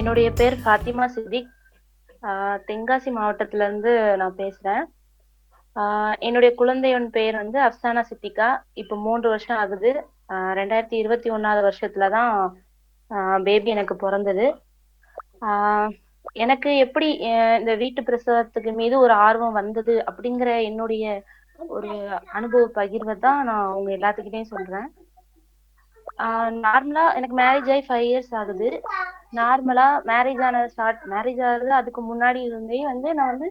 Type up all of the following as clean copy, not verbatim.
என்னுடைய பேர் ஃபாத்திமா சித்திக். தென்காசி மாவட்டத்துல இருந்து நான் பேசுறேன். என்னுடைய குழந்தையின் பேர் வந்து அப்சானா சித்திகா. இப்போ 3 வருஷம் ஆகுது. 2021 வருஷத்துலதான் பேபி எனக்கு பிறந்தது. ஆஹ் எனக்கு எப்படி இந்த வீட்டு பிரசவத்துக்கு மீது ஒரு ஆர்வம் வந்தது அப்படிங்கிற என்னுடைய ஒரு அனுபவ பகிர்வை தான் நான் உங்க எல்லாத்துக்கிட்டையும் சொல்றேன். நார்மலா எனக்கு மேரேஜ் ஆகி 5 இயர்ஸ் ஆகுது. நார்மலா மேரேஜ் ஆகுது அதுக்கு முன்னாடி இருந்தே வந்து நான் வந்து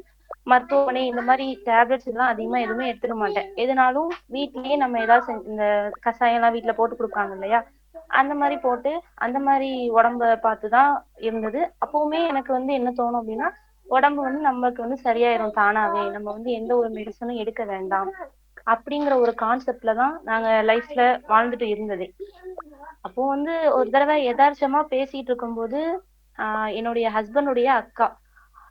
மருத்துவமனை இந்த மாதிரி டேப்லெட்ஸ் எல்லாம் அதிகமா எதுவுமே எடுத்துக்க மாட்டேன். எதுனாலும் வீட்லயே நம்ம ஏதாவது இந்த கஷாயம் எல்லாம் வீட்டுல போட்டு கொடுப்பாங்க இல்லையா, அந்த மாதிரி போட்டு அந்த மாதிரி உடம்ப பார்த்துதான் இருந்தது. அப்பவுமே எனக்கு வந்து என்ன தோணும் அப்படின்னா, உடம்பு வந்து நம்மளுக்கு வந்து சரியாயிரும் தானாவே, நம்ம வந்து எந்த ஒரு மெடிசனும் எடுக்க வேண்டாம் அப்படிங்கிற ஒரு கான்செப்ட்ல தான் நாங்க லைஃப்ல வாழ்ந்துட்டு இருந்தது. அப்போ வந்து ஒரு தடவை யதார்த்தமா பேசிட்டு இருக்கும்போது என்னுடைய ஹஸ்பண்டுடைய அக்கா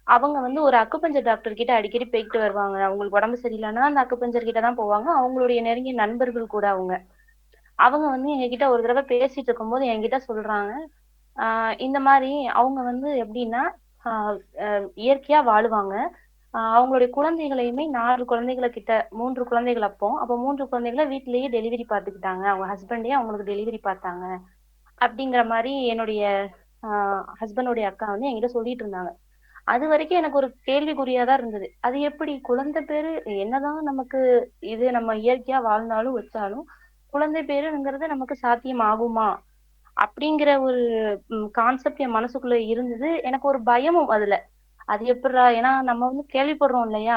அவங்க வந்து ஒரு அக்குபஞ்சர் டாக்டர் கிட்ட அடிக்கடி போயிட்டு வருவாங்க. அவங்களுக்கு உடம்பு சரியில்லைன்னா அந்த அக்குபஞ்சர் கிட்ட தான் போவாங்க. அவங்களுடைய நெருங்கிய நண்பர்கள் கூட அவங்க அவங்க வந்து எங்ககிட்ட ஒரு தடவை பேசிட்டு இருக்கும்போது என்கிட்ட சொல்றாங்க, இந்த மாதிரி அவங்க வந்து எப்படின்னா இயற்கையா வாழுவாங்க. அவங்களுடைய குழந்தைகளையுமே 4 குழந்தைகளை கிட்ட, 3 குழந்தைகள் அப்போ 3 குழந்தைகளை வீட்டிலேயே டெலிவரி பார்த்துக்கிட்டாங்க. அவங்க ஹஸ்பண்டே அவங்களுக்கு டெலிவரி பார்த்தாங்க அப்படிங்கிற மாதிரி என்னுடைய ஹஸ்பண்டோடைய அக்கா வந்து என்கிட்ட சொல்லிட்டு இருந்தாங்க. அது வரைக்கும் எனக்கு ஒரு கேள்விக்குறியாதான் இருந்தது. அது எப்படி குழந்தை பேரு என்னதான் நமக்கு இது நம்ம இயற்கையா வாழ்ந்தாலும் வச்சாலும் குழந்தை பேருங்கிறது நமக்கு சாத்தியம் ஆகுமா அப்படிங்கிற ஒரு கான்செப்ட் என் மனசுக்குள்ள இருந்தது. எனக்கு ஒரு பயமும் அதுல. அது எப்படிடா, ஏன்னா நம்ம வந்து கேள்விப்படுறோம் இல்லையா,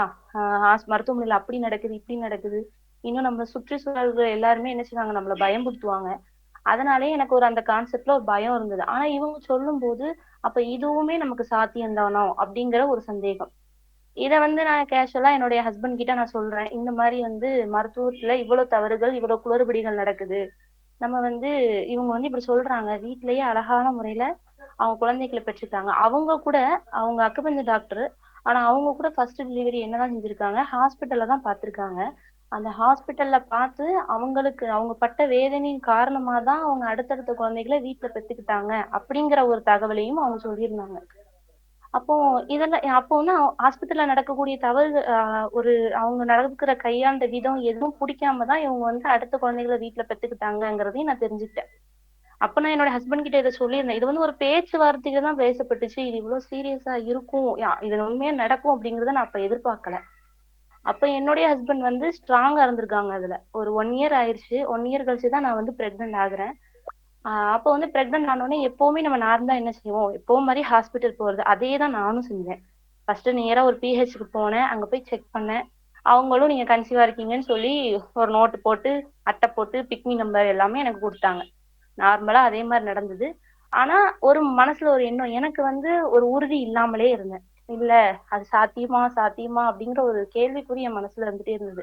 மருத்துவமனையில அப்படி நடக்குது இப்படி நடக்குது. இன்னும் நம்ம சுற்றுச்சூழல்கள் எல்லாருமே என்ன செய்வாங்க, நம்மள பயம்படுத்துவாங்க. அதனாலே எனக்கு ஒரு அந்த கான்செப்ட்ல ஒரு பயம் இருந்தது. ஆனா இவங்க சொல்லும் போது அப்ப இதுவுமே நமக்கு சாத்தியம் தானோ அப்படிங்கிற ஒரு சந்தேகம். இத வந்து நான் கேஷுவலா என்னுடைய ஹஸ்பண்ட் கிட்ட நான் சொல்றேன், இந்த மாதிரி வந்து மருத்துவத்துல இவ்வளவு தவறுகள் இவ்வளவு குளறுபடிகள் நடக்குது. நம்ம வந்து இவங்க வந்து இப்படி சொல்றாங்க, வீட்லயே அழகான முறையில அவங்க குழந்தைகளை பெற்றுட்டாங்க. அவங்க கூட அவங்க அக்குபஞ்சர் டாக்டர். ஆனா அவங்க கூட ஃபர்ஸ்ட் டெலிவரி என்னதான் செஞ்சிருக்காங்க, ஹாஸ்பிட்டல்ல தான் பார்த்திருக்காங்க. அந்த ஹாஸ்பிட்டல்ல பார்த்து அவங்களுக்கு அவங்க பட்ட வேதனையின் காரணமா தான் அவங்க அடுத்தடுத்த குழந்தைகளை வீட்டுல பெத்துக்கிட்டாங்க அப்படிங்கிற ஒரு தகவலையும் அவங்க சொல்லியிருந்தாங்க. அப்போ இதெல்லாம் அப்போ வந்து ஆஸ்பத்திரியில நடக்கக்கூடிய தவறு, ஒரு அவங்க நடக்கிற கையாண்ட விதம் எதுவும் பிடிக்காம தான் இவங்க வந்து அடுத்த குழந்தைகளை வீட்டுல பெத்துக்கிட்டாங்கிறதையும் நான் தெரிஞ்சுக்கிட்டேன். அப்ப நான் என்னோட ஹஸ்பண்ட் கிட்ட இதை சொல்லியிருந்தேன். இது வந்து ஒரு பேச்சுவார்த்தைக்கு தான் பேசப்பட்டுச்சு, இது இவ்வளவு சீரியஸா இருக்கும், இது உண்மையா நடக்கும் அப்படிங்கறத நான் அப்ப எதிர்பார்க்கல. அப்ப என்னுடைய ஹஸ்பண்ட் வந்து ஸ்ட்ராங்கா இருந்திருக்காங்க. அதுல ஒரு 1 இயர் ஆயிடுச்சு. 1 இயர் கழிச்சுதான் நான் வந்து பிரெக்னென்ட் ஆகுறேன். அப்போ வந்து பிரெக்னென்ட் ஆனோடனே எப்பவுமே நம்ம நார்மலா என்ன செய்வோம், எப்பவும் மாதிரி ஹாஸ்பிட்டல் போறது, அதே தான் நானும் செஞ்சேன். ஃபர்ஸ்ட் நேரா ஒரு பிஹெச்க்கு போனேன். அங்க போய் செக் பண்ணேன். அவங்களும் நீங்க கன்சீவா இருக்கீங்கன்னு சொல்லி ஒரு நோட்டு போட்டு, அட்டை போட்டு, பிக்மி நம்பர் எல்லாமே எனக்கு கொடுத்தாங்க. நார்மலா அதே மாதிரி நடந்தது. ஆனா ஒரு மனசுல ஒரு எண்ணம், எனக்கு வந்து ஒரு உறுதி இல்லாமலே இருந்தேன். இல்ல அது சாத்தியமா சாத்தியமா அப்படிங்கிற ஒரு கேள்விக்குறி என் மனசுல இருந்துட்டே இருந்தது.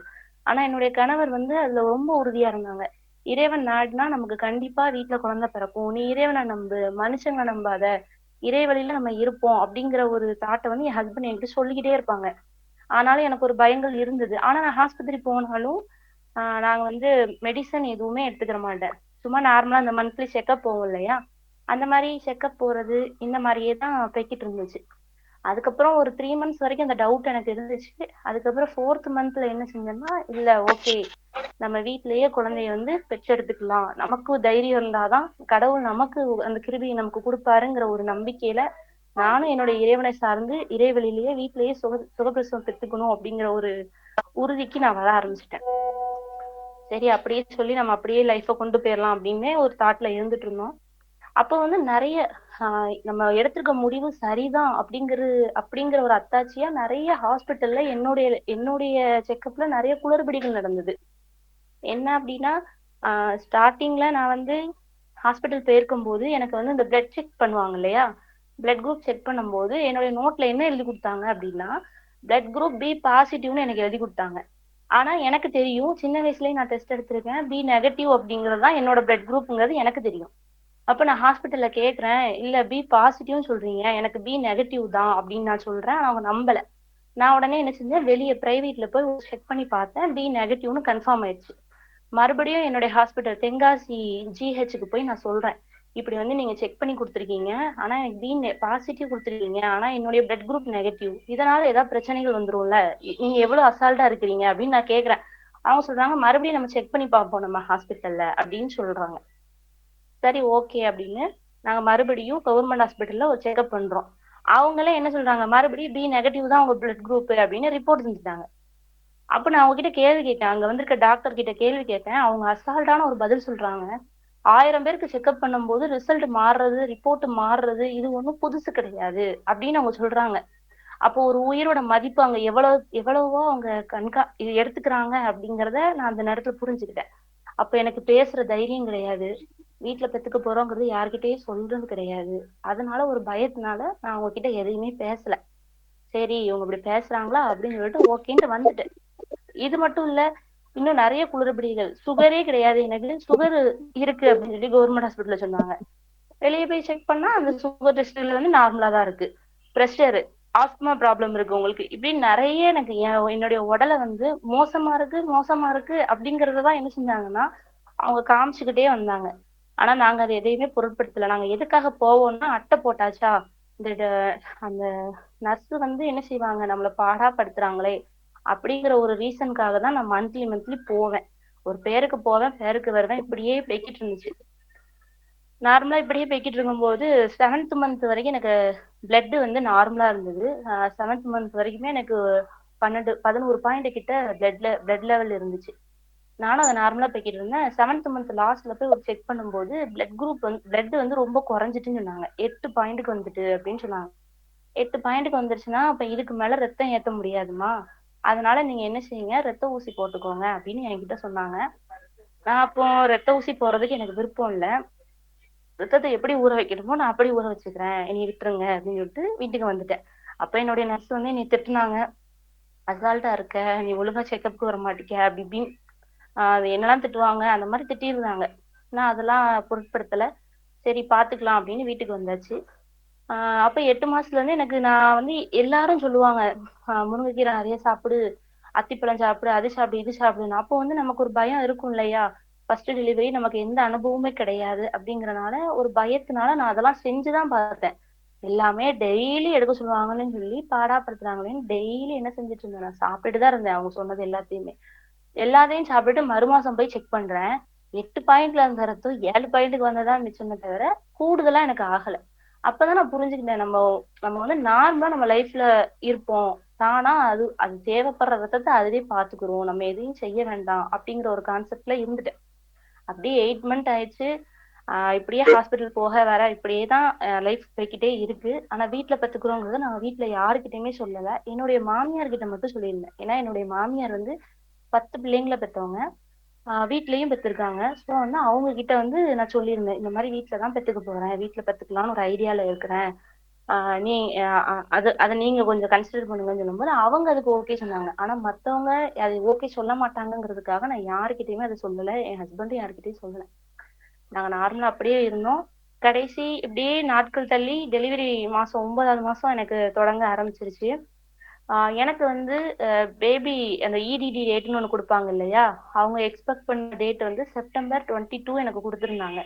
ஆனா என்னுடைய கணவர் வந்து அதுல ரொம்ப உறுதியா இருந்தாங்க. இறைவன் நாடினா நமக்கு கண்டிப்பா வீட்டுல குழந்தை பிறக்கும், நீ இறைவனை நம்பு, மனுஷங்க நம்பாத, இறைவழியில நம்ம இருப்போம் அப்படிங்கிற ஒரு தாட்டை வந்து என் ஹஸ்பண்ட் என்கிட்ட சொல்லிக்கிட்டே இருப்பாங்க. ஆனாலும் எனக்கு ஒரு பயங்கள் இருந்தது. ஆனா நான் ஆஸ்பத்திரி போனாலும் நாங்க வந்து மெடிசன் எதுவுமே எடுத்துக்கிற மாட்டேன். சும்மா நார்மலா அந்த மந்த்லி செக்அப் போவோம் இல்லையா, அந்த மாதிரி செக்அப் போறது இந்த மாதிரியே தான் போய்கிட்டு இருந்துச்சு. அதுக்கப்புறம் ஒரு 3 மந்த்ஸ் வரைக்கும் அந்த டவுட் எனக்கு இருந்துச்சு. அதுக்கப்புறம் 4th மந்த்ல என்ன செஞ்சேன்னா, இல்ல ஓகே, நம்ம வீட்டிலேயே குழந்தைய வந்து பெற்றெடுத்துக்கலாம், நமக்கு தைரியம் இருந்தாதான் கடவுள் நமக்கு அந்த கிருபியை நமக்கு கொடுப்பாருங்கிற ஒரு நம்பிக்கையில நானும் என்னுடைய இறைவனை சார்ந்து இறைவெளியிலேயே வீட்டிலேயே சுகப்பிரசவம் பெற்றுக்கணும் அப்படிங்கிற ஒரு உறுதிக்கு நான் வர ஆரம்பிச்சிட்டேன். சரி அப்படியே சொல்லி நம்ம அப்படியே லைஃப கொண்டு போயிடலாம் அப்படின்னு ஒரு தாட்ல இருந்துட்டு இருந்தோம். அப்ப வந்து நிறைய நம்ம எடுத்திருக்க முடிவு சரிதான் அப்படிங்கிற ஒரு அத்தாட்சியா நிறைய ஹாஸ்பிட்டல்ல என்னுடைய செக்கப்ல நிறைய குளறுபடிகள் நடந்தது. என்ன அப்படின்னா, ஸ்டார்டிங்ல நான் வந்து ஹாஸ்பிட்டல் போயிருக்கும் போது எனக்கு வந்து இந்த பிளட் செக் பண்ணுவாங்க இல்லையா, பிளட் குரூப் செக் பண்ணும்போது என்னுடைய நோட்ல என்ன எழுதி கொடுத்தாங்க அப்படின்னா, பிளட் குரூப் பி பாசிட்டிவ்னு எனக்கு எழுதி கொடுத்தாங்க. ஆனா எனக்கு தெரியும், சின்ன வயசுலயே நான் டெஸ்ட் எடுத்திருக்கேன், பி நெகட்டிவ் அப்படிங்கிறது தான் என்னோட பிளட் குரூப்ங்கிறது எனக்கு தெரியும். அப்ப நான் ஹாஸ்பிட்டல்ல கேக்குறேன், இல்ல பி பாசிட்டிவ்னு சொல்றீங்க, எனக்கு பி நெகட்டிவ் தான் அப்படின்னு நான் சொல்றேன். அவங்க நம்பல. நான் உடனே என்ன செஞ்சேன், வெளியே பிரைவேட்ல போய் செக் பண்ணி பார்த்தேன், பி நெகட்டிவ்னு கன்ஃபார்ம் ஆயிடுச்சு. மறுபடியும் என்னுடைய ஹாஸ்பிட்டல் தென்காசி ஜிஹெச்சுக்கு போய் நான் சொல்றேன், இப்படி வந்து நீங்க செக் பண்ணி கொடுத்துருக்கீங்க, ஆனா எனக்கு பி பாசிட்டிவ் கொடுத்துருக்கீங்க, ஆனா என்னுடைய பிளட் குரூப் நெகட்டிவ், இதனால ஏதாவது பிரச்சனைகள் வந்துரும்ல, நீங்க எவ்வளவு அசால்ட்டா இருக்கிறீங்க அப்படின்னு நான் கேக்குறேன். அவங்க சொல்றாங்க மறுபடியும் நம்ம செக் பண்ணி பார்ப்போம் நம்ம ஹாஸ்பிட்டல்ல அப்படின்னு சொல்றாங்க. சரி ஓகே அப்படின்னு நாங்க மறுபடியும் கவர்மெண்ட் ஹாஸ்பிட்டல்ல ஒரு செக்அப் பண்றோம். அவங்களே என்ன சொல்றாங்க, மறுபடியும் பி நெகட்டிவ் தான் உங்க பிளட் குரூப் அப்படின்னு ரிப்போர்ட் செஞ்சுட்டாங்க. அப்ப நான் அவங்க கிட்ட கேள்வி கேட்டேன், அங்க வந்திருக்க டாக்டர் கிட்ட கேள்வி கேட்டேன். அவங்க அசால்ட்டான ஒரு பதில் சொல்றாங்க. 1000 பேருக்கு செக்அப் பண்ணும்போது ரிசல்ட் மாறுறது, ரிப்போர்ட் மாறுறது இது ஒண்ணும் புதுசு கிடையாது அப்படின்னு அவங்க சொல்றாங்க. அப்போ ஒரு உயிரோட மதிப்பு அங்க எவ்வளவோ அவங்க இது எடுத்துக்கிறாங்க அப்படிங்கறத நான் அந்த நேரத்துல புரிஞ்சுக்கிட்டேன். அப்ப எனக்கு பேசுற தைரியம் கிடையாது, வீட்டுல பெத்துக்க போறோங்கிறது யார்கிட்டயும் சொல்றது கிடையாது. அதனால ஒரு பயத்தினால நான் அவங்க கிட்ட எதையுமே பேசல. சரி இவங்க இப்படி பேசுறாங்களா அப்படின்னு சொல்லிட்டு ஓகேன்ட்டு வந்துட்டேன். இது மட்டும் இல்ல, இன்னும் நிறைய குளறுபடிகள். சுகரே கிடையாது எனக்கு, சுகர் இருக்கு அப்படின்னு சொல்லி கவர்மெண்ட் ஹாஸ்பிட்டல்ல சொன்னாங்க. வெளியே போய் செக் பண்ணா அந்த சுகர் டெஸ்ட்ல வந்து நார்மலா தான் இருக்கு. பிரஷர், ஆஸ்துமா ப்ராப்ளம் இருக்கு உங்களுக்கு, இப்படி நிறைய எனக்கு என்னுடைய உடலை வந்து மோசமா இருக்கு மோசமா இருக்கு அப்படிங்கறதான் என்ன செஞ்சாங்கன்னா அவங்க காமிச்சுக்கிட்டே வந்தாங்க. ஆனா நாங்க அதை எதையுமே பொருட்படுத்தல. நாங்க எதுக்காக போவோம்னா அட்டை போட்டாச்சா, இந்த அந்த நர்ஸ் வந்து என்ன செய்வாங்க, நம்மள பாடாப்படுத்துறாங்களே அப்படிங்கிற ஒரு ரீசனுக்காக தான் நான் மந்த்லி மந்த்லி போவேன். ஒரு பேருக்கு போவேன், பேருக்கு வருவேன், இப்படியே போய்கிட்டு இருந்துச்சு. நார்மலா இப்படியே போய்கிட்டு இருக்கும்போது 7th மந்த் வரைக்கும் எனக்கு பிளட் வந்து நார்மலா இருந்தது. 7th மந்த் வரைக்குமே எனக்கு 11 பாயிண்ட் கிட்ட பிளட் லெவல் இருந்துச்சு. நானும் அதை நார்மலா போய்கிட்டு இருந்தேன். 7th மந்த் லாஸ்ட்ல போய் ஒரு செக் பண்ணும்போது பிளட் குரூப் வந்து பிளட் வந்து ரொம்ப குறைஞ்சிட்டுன்னு சொன்னாங்க. 8 பாயிண்ட்டுக்கு வந்துட்டு அப்படின்னு சொன்னாங்க. 8 பாயிண்ட்டுக்கு வந்துருச்சுன்னா அப்ப இதுக்கு மேல ரத்தம் ஏத்த முடியாதுமா, அதனால நீங்க என்ன செய்யுங்க, ரத்த ஊசி போட்டுக்கோங்க அப்படின்னு என்கிட்ட சொன்னாங்க. நான் அப்போ ரத்த ஊசி போடுறதுக்கு எனக்கு விருப்பம் இல்லை. ரத்தத்தை எப்படி ஊற வைக்கணுமோ நான் அப்படி ஊற வச்சுக்கிறேன், நீ விட்டுருங்க அப்படின்னு சொல்லிட்டு வீட்டுக்கு வந்துட்டேன். அப்ப என்னுடைய நர்ஸ் வந்து நீ திட்டுனாங்க, அசால்ட்டா இருக்க, நீ ஒழுங்கா செக்கப்புக்கு வர மாட்டிக்க அப்படி இப்படின்னு என்னெல்லாம் திட்டுவாங்க, அந்த மாதிரி திட்டிருந்தாங்க. நான் அதெல்லாம் பொருட்படுத்தல. சரி பாத்துக்கலாம் அப்படின்னு வீட்டுக்கு வந்தாச்சு. அப்ப 8 மாசத்துல இருந்து எனக்கு நான் வந்து எல்லாரும் சொல்லுவாங்க, முருங்கைக்கீரை நிறைய சாப்பிடு, அத்திப்பழம் சாப்பிடு, அது சாப்பிடு இது சாப்பிடுன்னு. அப்போ வந்து நமக்கு ஒரு பயம் இருக்கும் இல்லையா, ஃபர்ஸ்ட் டெலிவரி நமக்கு எந்த அனுபவமே கிடையாது அப்படிங்கறனால ஒரு பயத்தினால நான் அதெல்லாம் செஞ்சுதான் பார்த்தேன். எல்லாமே டெய்லி எடுக்க சொல்லுவாங்கன்னு சொல்லி பாடாப்படுத்துறாங்களேன்னு டெய்லி என்ன செஞ்சுட்டு இருந்தேன், நான் சாப்பிட்டுட்டு தான் இருந்தேன் அவங்க சொன்னது எல்லாத்தையுமே. எல்லாத்தையும் சாப்பிட்டு மறுமாசம் போய் செக் பண்றேன். 8 பாயிண்ட்ல இருந்த ரத்தம் 7 பாயிண்ட்டுக்கு வந்ததா மிச்சமே தவிர கூடுதலா எனக்கு ஆகல. அப்பதான் நான் புரிஞ்சுக்கிட்டேன், நம்ம நம்ம வந்து நார்மலா நம்ம லைஃப்ல இருப்போம். தானா அது அது தேவைப்படுற ரத்தத்தை அதுவே பாத்துக்கிறோம், நம்ம எதையும் செய்ய வேண்டாம் அப்படிங்கிற ஒரு கான்செப்ட்ல இருந்துட்டேன். அப்படியே 8 மந்த் ஆயிடுச்சு. இப்படியே ஹாஸ்பிட்டல் போக வர இப்படியே தான் லைஃப் போய்க்கிட்டே இருக்கு. ஆனா வீட்டுல பத்துக்கிறோங்கிறத நான் வீட்டுல யாருக்கிட்டயுமே சொல்லல. என்னுடைய மாமியார் கிட்ட மட்டும் சொல்லியிருந்தேன். ஏன்னா என்னுடைய மாமியார் வந்து 10 பிள்ளைங்களை பெற்றவங்க, வீட்லயும் பெற்றிருக்காங்க. ஸோ வந்து அவங்க கிட்ட வந்து நான் சொல்லியிருந்தேன், இந்த மாதிரி வீட்டுல தான் பெத்துக்க போறேன், வீட்டுல பெத்துக்கலாம்னு ஒரு ஐடியால இருக்கிறேன். நீ அது அதை நீங்க கொஞ்சம் கன்சிடர் பண்ணுங்கன்னு சொல்லும்போது அவங்க அதுக்கு ஓகே சொன்னாங்க. ஆனா மத்தவங்க அது ஓகே சொல்ல மாட்டாங்கிறதுக்காக நான் யாருக்கிட்டயுமே அதை சொல்லல, என் ஹஸ்பண்டும் யாருக்கிட்டையும் சொல்லல. நாங்க நார்மலா அப்படியே இருந்தோம். கடைசி இப்படியே நாட்கள் தள்ளி டெலிவரி மாசம் 9வது மாசம் எனக்கு தொடங்க ஆரம்பிச்சிருச்சு. எனக்கு வந்து பேபி அந்த இடிடி டேட்னு ஒன்று கொடுப்பாங்க இல்லையா, அவங்க எக்ஸ்பெக்ட் பண்ண டேட் வந்து செப்டம்பர் 22 எனக்கு கொடுத்துருந்தாங்க.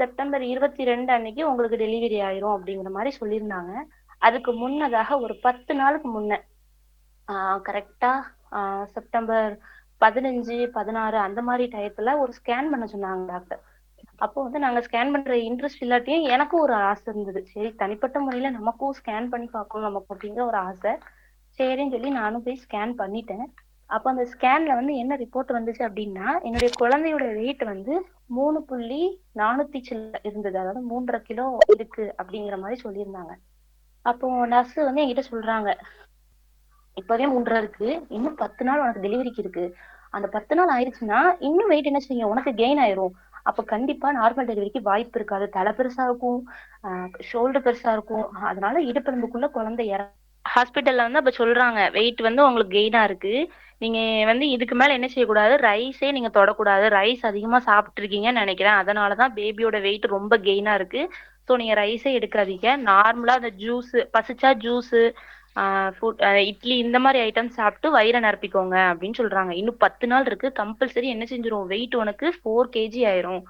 செப்டம்பர் 22 அன்னைக்கு உங்களுக்கு டெலிவரி ஆயிரும் அப்படிங்கிற மாதிரி சொல்லியிருந்தாங்க. அதுக்கு முன்னதாக ஒரு 10 நாளுக்கு முன்ன கரெக்டா செப்டம்பர் 15 16 அந்த மாதிரி டயத்துல ஒரு ஸ்கேன் பண்ண சொன்னாங்க டாக்டர். அப்போ வந்து நாங்க ஸ்கேன் பண்ற இன்ட்ரெஸ்ட் இல்லாட்டியும் எனக்கும் ஒரு ஆசை இருந்தது, சரி தனிப்பட்ட முறையில நமக்கும் ஸ்கேன் பண்ணி பார்க்கணும் நமக்கு அப்படிங்கிற ஒரு ஆசை. சரின்னு சொல்லி நானும் போய் ஸ்கேன் பண்ணிட்டேன். அப்ப அந்த ஸ்கேன்ல வந்து என்ன ரிப்போர்ட் வந்துச்சு அப்படின்னா, என்னுடைய குழந்தையோட வெயிட் வந்து 3.4 சில்ல இருந்தது, அதாவது 3.5 கிலோ இருக்கு அப்படிங்கிற மாதிரி சொல்லியிருந்தாங்க. அப்போ நர்ஸ் வந்து என்கிட்ட சொல்றாங்க, இப்பவே 3.5 இருக்கு, இன்னும் 10 நாள் உனக்கு டெலிவரிக்கு இருக்கு, அந்த 10 நாள் ஆயிடுச்சுன்னா இன்னும் வெயிட் என்ன செய்யும், உனக்கு கெயின் ஆயிரும். அப்ப கண்டிப்பா நார்மல் டெலிவரிக்கு வாய்ப்பு இருக்காது, தலை பெருசா இருக்கும், ஷோல்டர் பெருசா இருக்கும், அதனால இடுப்பெலும்புக்குள்ள குழந்தை ஹாஸ்பிட்டல்ல வந்து அப்ப சொல்றாங்க, வெயிட் வந்து உங்களுக்கு கெயினா இருக்கு, நீங்க வந்து இதுக்கு மேல என்ன செய்யக்கூடாது, ரைஸே நீங்க தொடக்கூடாது, ரைஸ் அதிகமா சாப்பிட்டு இருக்கீங்கன்னு நினைக்கிறேன், அதனாலதான் பேபியோட வெயிட் ரொம்ப கெயினா இருக்கு. ஸோ நீங்க ரைஸே எடுக்காதீங்க, நார்மலா அந்த ஜூஸ், பசிச்சா ஜூஸ், இட்லி இந்த மாதிரி ஐட்டம் சாப்பிட்டு வயிறை நிரப்பிக்கோங்க அப்படின்னு சொல்றாங்க. இன்னும் 10 நாள் இருக்கு, கம்பல்சரி என்ன செஞ்சிரும், வெயிட் உனக்கு 4 kg ஆயிரும்,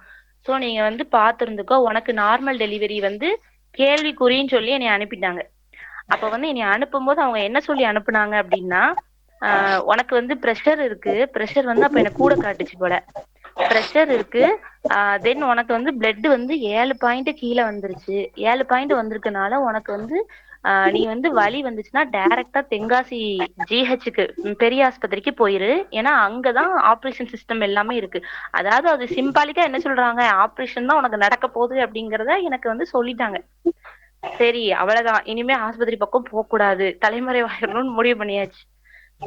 சோ நீங்க வந்து பாத்துருந்துக்கோ, உனக்கு நார்மல் டெலிவரி வந்து கேள்விக்குறின்னு சொல்லி என்னை அனுப்பிட்டாங்க. அப்ப வந்து என்னை அனுப்பும்போது அவங்க என்ன சொல்லி அனுப்புனாங்க அப்படின்னா, உனக்கு வந்து ப்ரெஷர் இருக்கு. ப்ரெஷர் வந்து அப்ப எனக்கு கூட காட்டுச்சு போல. ப்ரெஷர் இருக்கு. தென் உனக்கு வந்து பிளட் வந்து 7 பாயிண்ட் கீழே வந்துருச்சு. 7 பாயிண்ட் வந்திருக்கனால உனக்கு வந்து நீ வந்து வலி வந்துச்சுன்னா டைரக்டா தென்காசி ஜிஹெச்சுக்கு பெரிய ஆஸ்பத்திரிக்கு போயிரு. ஏன்னா அங்கதான் ஆப்ரேஷன் சிஸ்டம் எல்லாமே இருக்கு. அதாவது அது சிம்பாலிக்கா என்ன சொல்றாங்க, ஆப்ரேஷன் தான் உனக்கு நடக்க போகுது அப்படிங்கறத எனக்கு வந்து சொல்லிட்டாங்க. சரி அவ்வளவுதான், இனிமே ஆஸ்பத்திரி பக்கம் போக கூடாது, தலைமறைவாயிரணும்னு முடிவு பண்ணியாச்சு.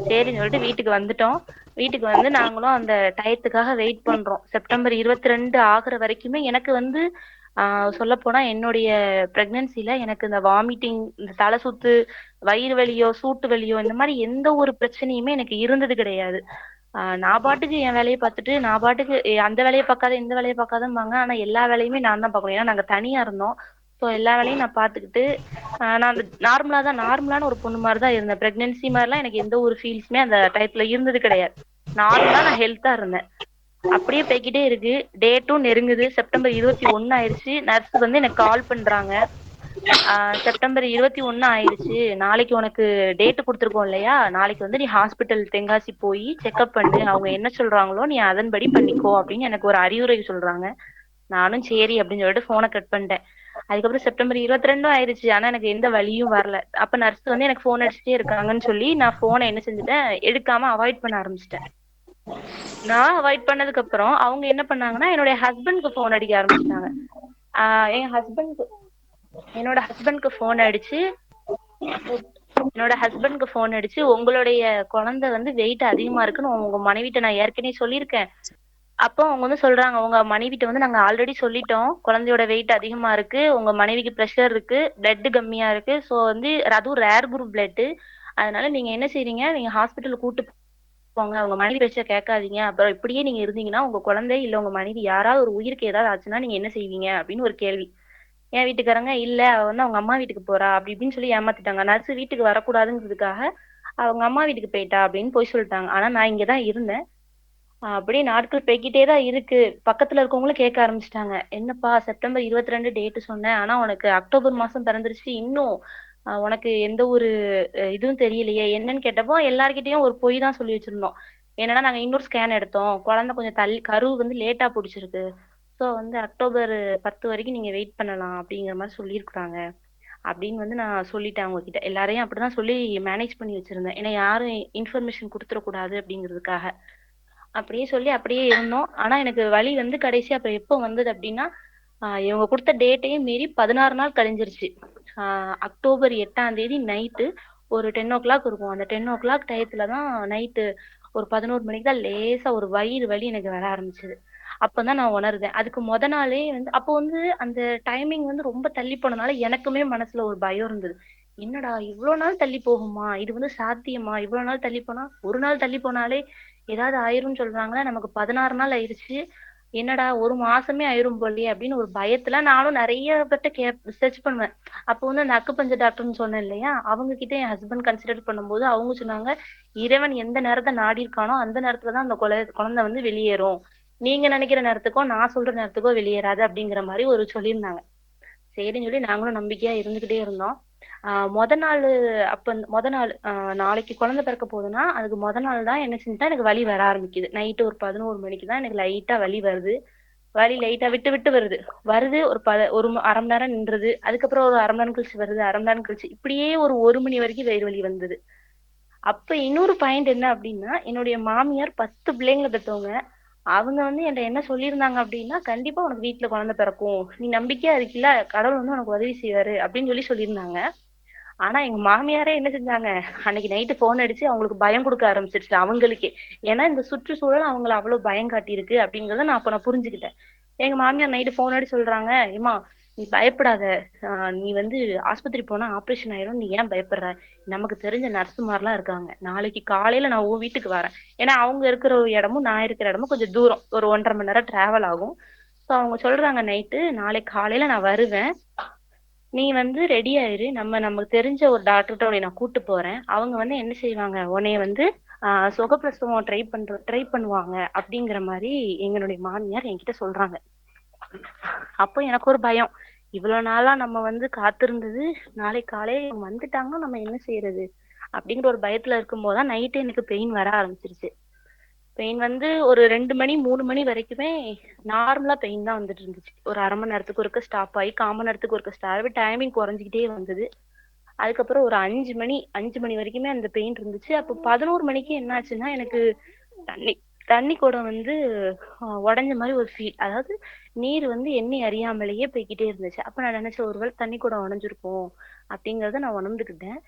சரின்னு சொல்லிட்டு வீட்டுக்கு வந்துட்டோம். வீட்டுக்கு வந்து நாங்களும் அந்த டயத்துக்காக வெயிட் பண்றோம். செப்டம்பர் 22 ஆகுற வரைக்குமே எனக்கு வந்து சொல்ல போனா என்னுடைய பிரெக்னன்சில எனக்கு இந்த வாமிட்டிங், இந்த தலை சுத்து, வயிறு வலியோ சூட்டு வலியோ இந்த மாதிரி எந்த ஒரு பிரச்சனையுமே எனக்கு இருந்தது கிடையாது. நான் பாட்டுக்கு என் வேலையை பார்த்துட்டு நான் பாட்டுக்கு அந்த வேலையை பார்க்காத இந்த வேலையை பார்க்காதம்பாங்க. ஆனா எல்லா வேலையுமே நான் தான் பார்க்கணும். ஏன்னா நாங்க தனியா இருந்தோம். ஸோ எல்லா வேலையும் நான் பார்த்துக்கிட்டு நான் அந்த நார்மலான ஒரு பொண்ணு மாதிரி தான் இருந்தேன். பிரெக்னன்சி மாதிரிலாம் எனக்கு எந்த ஒரு ஃபீல்ஸுமே அந்த டயத்துல இருந்தது கிடையாது. நார்மலா நான் ஹெல்த்தா இருந்தேன். அப்படியே போய்கிட்டே இருக்கு. டேட்டும் நெருங்குது. செப்டம்பர் 21 ஆயிடுச்சு. நர்ஸ் வந்து எனக்கு கால் பண்றாங்க. செப்டம்பர் 21 ஆயிடுச்சு, நாளைக்கு உனக்கு டேட் கொடுத்துருக்கோம் இல்லையா, நாளைக்கு வந்து நீ ஹாஸ்பிட்டல் தென்காசி போய் செக்அப் பண்ணு, அவங்க என்ன சொல்றாங்களோ நீ அதன்படி பண்ணிக்கோ அப்படின்னு எனக்கு ஒரு அறிவுரை சொல்றாங்க. நானும் சரி அப்படின்னு சொல்லிட்டு போனை கட் பண்ணிட்டேன். அதுக்கப்புறம் செப்டம்பர் 22 ஆயிடுச்சு. ஆனா எனக்கு எந்த வழியும் வரல. அப்ப நர்ஸ் வந்து எனக்கு போன் அடிச்சுட்டே இருக்காங்கன்னு சொல்லி நான் போனை என்ன செஞ்சுட்டேன், எடுக்காம அவாய்ட் பண்ண ஆரம்பிச்சிட்டேன். நான் அவாய்ட் பண்ணதுக்கு அப்புறம் அவங்க என்ன பண்ணாங்கன்னா என்னுடைய ஹஸ்பண்ட்க்கு போன் அடிக்க ஆரம்பிச்சிட்டாங்க. என் ஹஸ்பண்ட் என்னோட ஹஸ்பண்ட்க்கு போன் அடிச்சு உங்களுடைய குழந்தை வந்து வெயிட் அதிகமா இருக்குன்னு உங்க மனைவிட்ட நான் ஏற்கனவே சொல்லியிருக்கேன். அப்போ அவங்க வந்து சொல்றாங்க, உங்க மனைவிட்ட வந்து நாங்க ஆல்ரெடி சொல்லிட்டோம், குழந்தையோட வெயிட் அதிகமா இருக்கு, உங்க மனைவிக்கு ப்ரெஷர் இருக்கு, பிளட் கம்மியா இருக்கு, ஸோ வந்து அதுவும் ரேர் குரூப் பிளட். அதனால நீங்க என்ன செய்றீங்க, நீங்க ஹாஸ்பிட்டல் கூட்டு போங்க, உங்க மனைவி பேச்ச கேட்காதீங்க. அப்புறம் இப்படியே நீங்க இருந்தீங்கன்னா உங்க குழந்தை இல்ல உங்க மனைவி யாராவது ஒரு உயிருக்கு ஏதாவது ஆச்சுன்னா நீங்க என்ன செய்வீங்க அப்படின்னு ஒரு கேள்வி. என் வீட்டுக்காரங்க, இல்ல அவ வந்து அவங்க அம்மா வீட்டுக்கு போறா அப்படி இப்படின்னு சொல்லி ஏமாத்திட்டாங்க. நர்ஸ் வீட்டுக்கு வரக்கூடாதுங்கிறதுக்காக அவங்க அம்மா வீட்டுக்கு போயிட்டா அப்படின்னு போய் சொல்லிட்டாங்க. ஆனா நான் இங்கதான் இருந்தேன். அப்படியே நாட்கள் போய்கிட்டே தான் இருக்கு. பக்கத்துல இருக்கவங்களும் கேட்க ஆரம்பிச்சிட்டாங்க, என்னப்பா செப்டம்பர் 22 டேட் சொன்னேன், ஆனா உனக்கு அக்டோபர் மாசம் பிறந்துருச்சு, இன்னும் உனக்கு எந்த ஒரு இதுவும் தெரியலையே என்னன்னு கேட்டப்போ எல்லார்கிட்டயும் ஒரு பொய் தான் சொல்லி வச்சிருந்தோம். என்னன்னா நாங்க இன்னொரு ஸ்கேன் எடுத்தோம், குழந்தை கொஞ்சம் தள்ளி கரு வந்து லேட்டா பிடிச்சிருக்கு, ஸோ வந்து அக்டோபர் 10 வரைக்கும் நீங்க வெயிட் பண்ணலாம் அப்படிங்கிற மாதிரி சொல்லியிருக்கிறாங்க அப்படின்னு வந்து நான் சொல்லிட்டேன். அவங்க கிட்ட எல்லாரையும் அப்படிதான் சொல்லி மேனேஜ் பண்ணி வச்சிருந்தேன். ஏன்னா யாரும் இன்ஃபர்மேஷன் கொடுத்துடக்கூடாது அப்படிங்கிறதுக்காக. அப்படியே சொல்லி அப்படியே இருந்தோம். ஆனா எனக்கு வலி வந்து கடைசி அப்புறம் எப்போ வந்தது அப்படின்னா, இவங்க கொடுத்த டேட்டையும் மீறி 16 நாள் கழிஞ்சிருச்சு. அக்டோபர் 8ஆம் தேதி நைட்டு ஒரு 10 o'clock இருக்கும். அந்த 10 o'clock டயத்துல தான் நைட்டு ஒரு 11 மணிக்கு தான் லேசா ஒரு வயிறு வலி எனக்கு வர ஆரம்பிச்சது. அப்பதான் நான் உணர்ந்தேன். அதுக்கு நாளே வந்து அப்போ வந்து அந்த டைமிங் வந்து ரொம்ப தள்ளி போனனால எனக்குமே மனசுல ஒரு பயம் இருந்தது. என்னடா இவ்வளவு நாள் தள்ளி போகுமா, இது வந்து சாத்தியமா, இவ்வளவு நாள் தள்ளி போனா, ஒரு நாள் தள்ளி போனாலே ஏதாவது ஆயிரும்னு சொல்றாங்களா, நமக்கு 16 நாள் ஆயிருச்சு, என்னடா ஒரு மாசமே ஆயிரும் போலயே அப்படின்னு ஒரு பயத்துல நானும் நிறைய பேர்ட்ட சர்ச் பண்ணுவேன். அப்போ வந்து அந்த அக்குப்பஞ்சர் டாக்டர்னு சொன்னேன் இல்லையா, அவங்க கிட்ட என் ஹஸ்பண்ட் கன்சிடர் பண்ணும்போது அவங்க சொன்னாங்க, இறைவன் எந்த நேரத்தை நாடி இருக்கானோ அந்த நேரத்துலதான் அந்த குழந்தை வந்து வெளியேறும், நீங்க நினைக்கிற நேரத்துக்கோ நான் சொல்ற நேரத்துக்கோ வெளியேறாது அப்படிங்கிற மாதிரி ஒரு சொல்லியிருந்தாங்க. சரின்னு சொல்லி நாங்களும் நம்பிக்கையா இருந்துகிட்டே இருந்தோம். முத நாள் அப்ப முத நாள் நாளைக்கு குழந்தை பிறக்க போகுதுன்னா அதுக்கு நாள் தான் என்ன செஞ்சுட்டா எனக்கு வலி வர ஆரம்பிக்குது. நைட்டு ஒரு 11 மணிக்கு தான் எனக்கு லைட்டா வலி வருது. வலி லைட்டா விட்டு விட்டு வருது. வருது ஒரு அரை மணி நேரம் நின்றுது, அதுக்கப்புறம் ஒரு அரை மணி நேரம் கழிச்சு வருது, அரை மணி நேரம் கழிச்சு இப்படியே ஒரு மணி வரைக்கும் வயிறு வலி வந்தது. அப்ப இன்னொரு பாயிண்ட் என்ன அப்படின்னா, என்னுடைய மாமியார் 10 பிள்ளைங்களை பெற்றவங்க. அவங்க வந்து என்கிட்ட என்ன சொல்லியிருந்தாங்க அப்படின்னா, கண்டிப்பா உனக்கு வீட்டுல குழந்தை பிறக்கும், நீ நம்பிக்கையா இருக்குல்ல, கடவுள் வந்து உனக்கு உதவி செய்வாரு அப்படின்னு சொல்லியிருந்தாங்க. ஆனா எங்க மாமியாரே என்ன செஞ்சாங்க, அன்னைக்கு நைட்டு போன் அடிச்சு அவங்களுக்கு பயம் கொடுக்க ஆரம்பிச்சிருச்சு அவங்களுக்கே. ஏன்னா இந்த சுற்றுச்சூழல் அவங்களை அவ்வளவு பயம் காட்டியிருக்கு அப்படிங்கறத நான் புரிஞ்சுக்கிட்டேன். எங்க மாமியார் நைட்டு போன் அடிச்சு சொல்றாங்க, ஏமா நீ பயப்படாத, நீ வந்து ஆஸ்பத்திரி போனா ஆபரேஷன் ஆயிரும், நீ ஏன் பயப்படுற, நமக்கு தெரிஞ்ச நர்சுமார்லாம் இருக்காங்க, நாளைக்கு காலையில நான் உன் வீட்டுக்கு வரேன். ஏன்னா அவங்க இருக்கிற ஒரு இடமும் நான் இருக்கிற இடமும் கொஞ்சம் தூரம், ஒரு 1.5 மணி நேரம் டிராவல் ஆகும். ஸோ அவங்க சொல்றாங்க, நைட்டு நாளைக்கு காலையில நான் வருவேன், நீ வந்து ரெடி ஆயிரு, நமக்கு தெரிஞ்ச ஒரு டாக்டர்கிட்ட உன்னை நான் கூட்டு போறேன், அவங்க வந்து என்ன செய்வாங்க, உன்னைய வந்து சுகப்பிரசவம் ட்ரை பண்ணுவாங்க அப்படிங்கிற மாதிரி எங்களுடைய மாமியார் என்கிட்ட சொல்றாங்க. அப்போ எனக்கு ஒரு பயம். இவ்வளவு நாளா நம்ம வந்து காத்திருந்தது, நாளைக்கு காலையில இவங்க வந்துட்டாங்கன்னா நம்ம என்ன செய்யறது அப்படிங்கிற ஒரு பயத்துல இருக்கும்போதுதான் நைட்டு எனக்கு பெயின் வர ஆரம்பிச்சிருச்சு. பெயின் வந்து ஒரு 2 மணி 3 மணி வரைக்குமே நார்மலா பெயின் தான் வந்துட்டு இருந்துச்சு. ஒரு அரை மணி நேரத்துக்கு ஒருக்க ஸ்டாப் ஆகி 1/4 மணி நேரத்துக்கு ஒருக்க ஸ்டாப் ஆகி டைமிங் குறைஞ்சிக்கிட்டே வந்தது. அதுக்கப்புறம் ஒரு 5 மணி வரைக்குமே அந்த பெயின் இருந்துச்சு. அப்போ 11 மணிக்கு என்ன ஆச்சுன்னா எனக்கு தண்ணி தண்ணி குடம் வந்து உடஞ்ச மாதிரி ஒரு ஃபீல். அதாவது நீர் வந்து எண்ணெய் அறியாமலேயே போய்கிட்டே இருந்துச்சு. அப்ப நான் நினைச்சேன் ஒருவேளை தண்ணி குடம் உடஞ்சிருக்கும் அப்படிங்கறத நான் உணர்ந்துக்கிட்டேன்.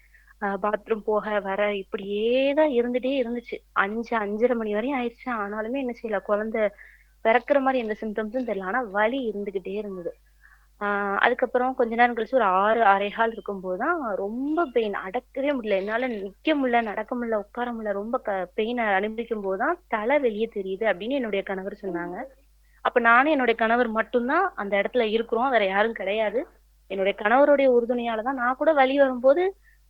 பாத்ரூம் போக வர இப்படியே தான் இருந்துட்டே இருந்துச்சு. 5 5:30 மணி வரையும் ஆயிடுச்சு. ஆனாலுமே என்ன செய்யல, குழந்தை பிறக்குற மாதிரி எந்த சிம்டம்ஸும் தெரியல. ஆனா வலி இருந்துகிட்டே இருந்தது. அதுக்கப்புறம் கொஞ்ச நேரம் கழிச்சு ஒரு 6 6:15 இருக்கும்போதுதான் ரொம்ப பெயின், அடக்கவே முடியல, என்னால நிக்க முடியல, நடக்க முடியல, உட்கார முடியல, ரொம்ப பெயின் அனுபவிக்கும் போதுதான் தலை வெளியே தெரியுது அப்படின்னு என்னுடைய கணவர் சொன்னாங்க. அப்ப நானும் என்னுடைய கணவர் மட்டும்தான் அந்த இடத்துல இருக்கிறோம், வேற யாரும் கிடையாது. என்னுடைய கணவருடைய உறுதுணையாலதான் நான் கூட வலி வரும்போது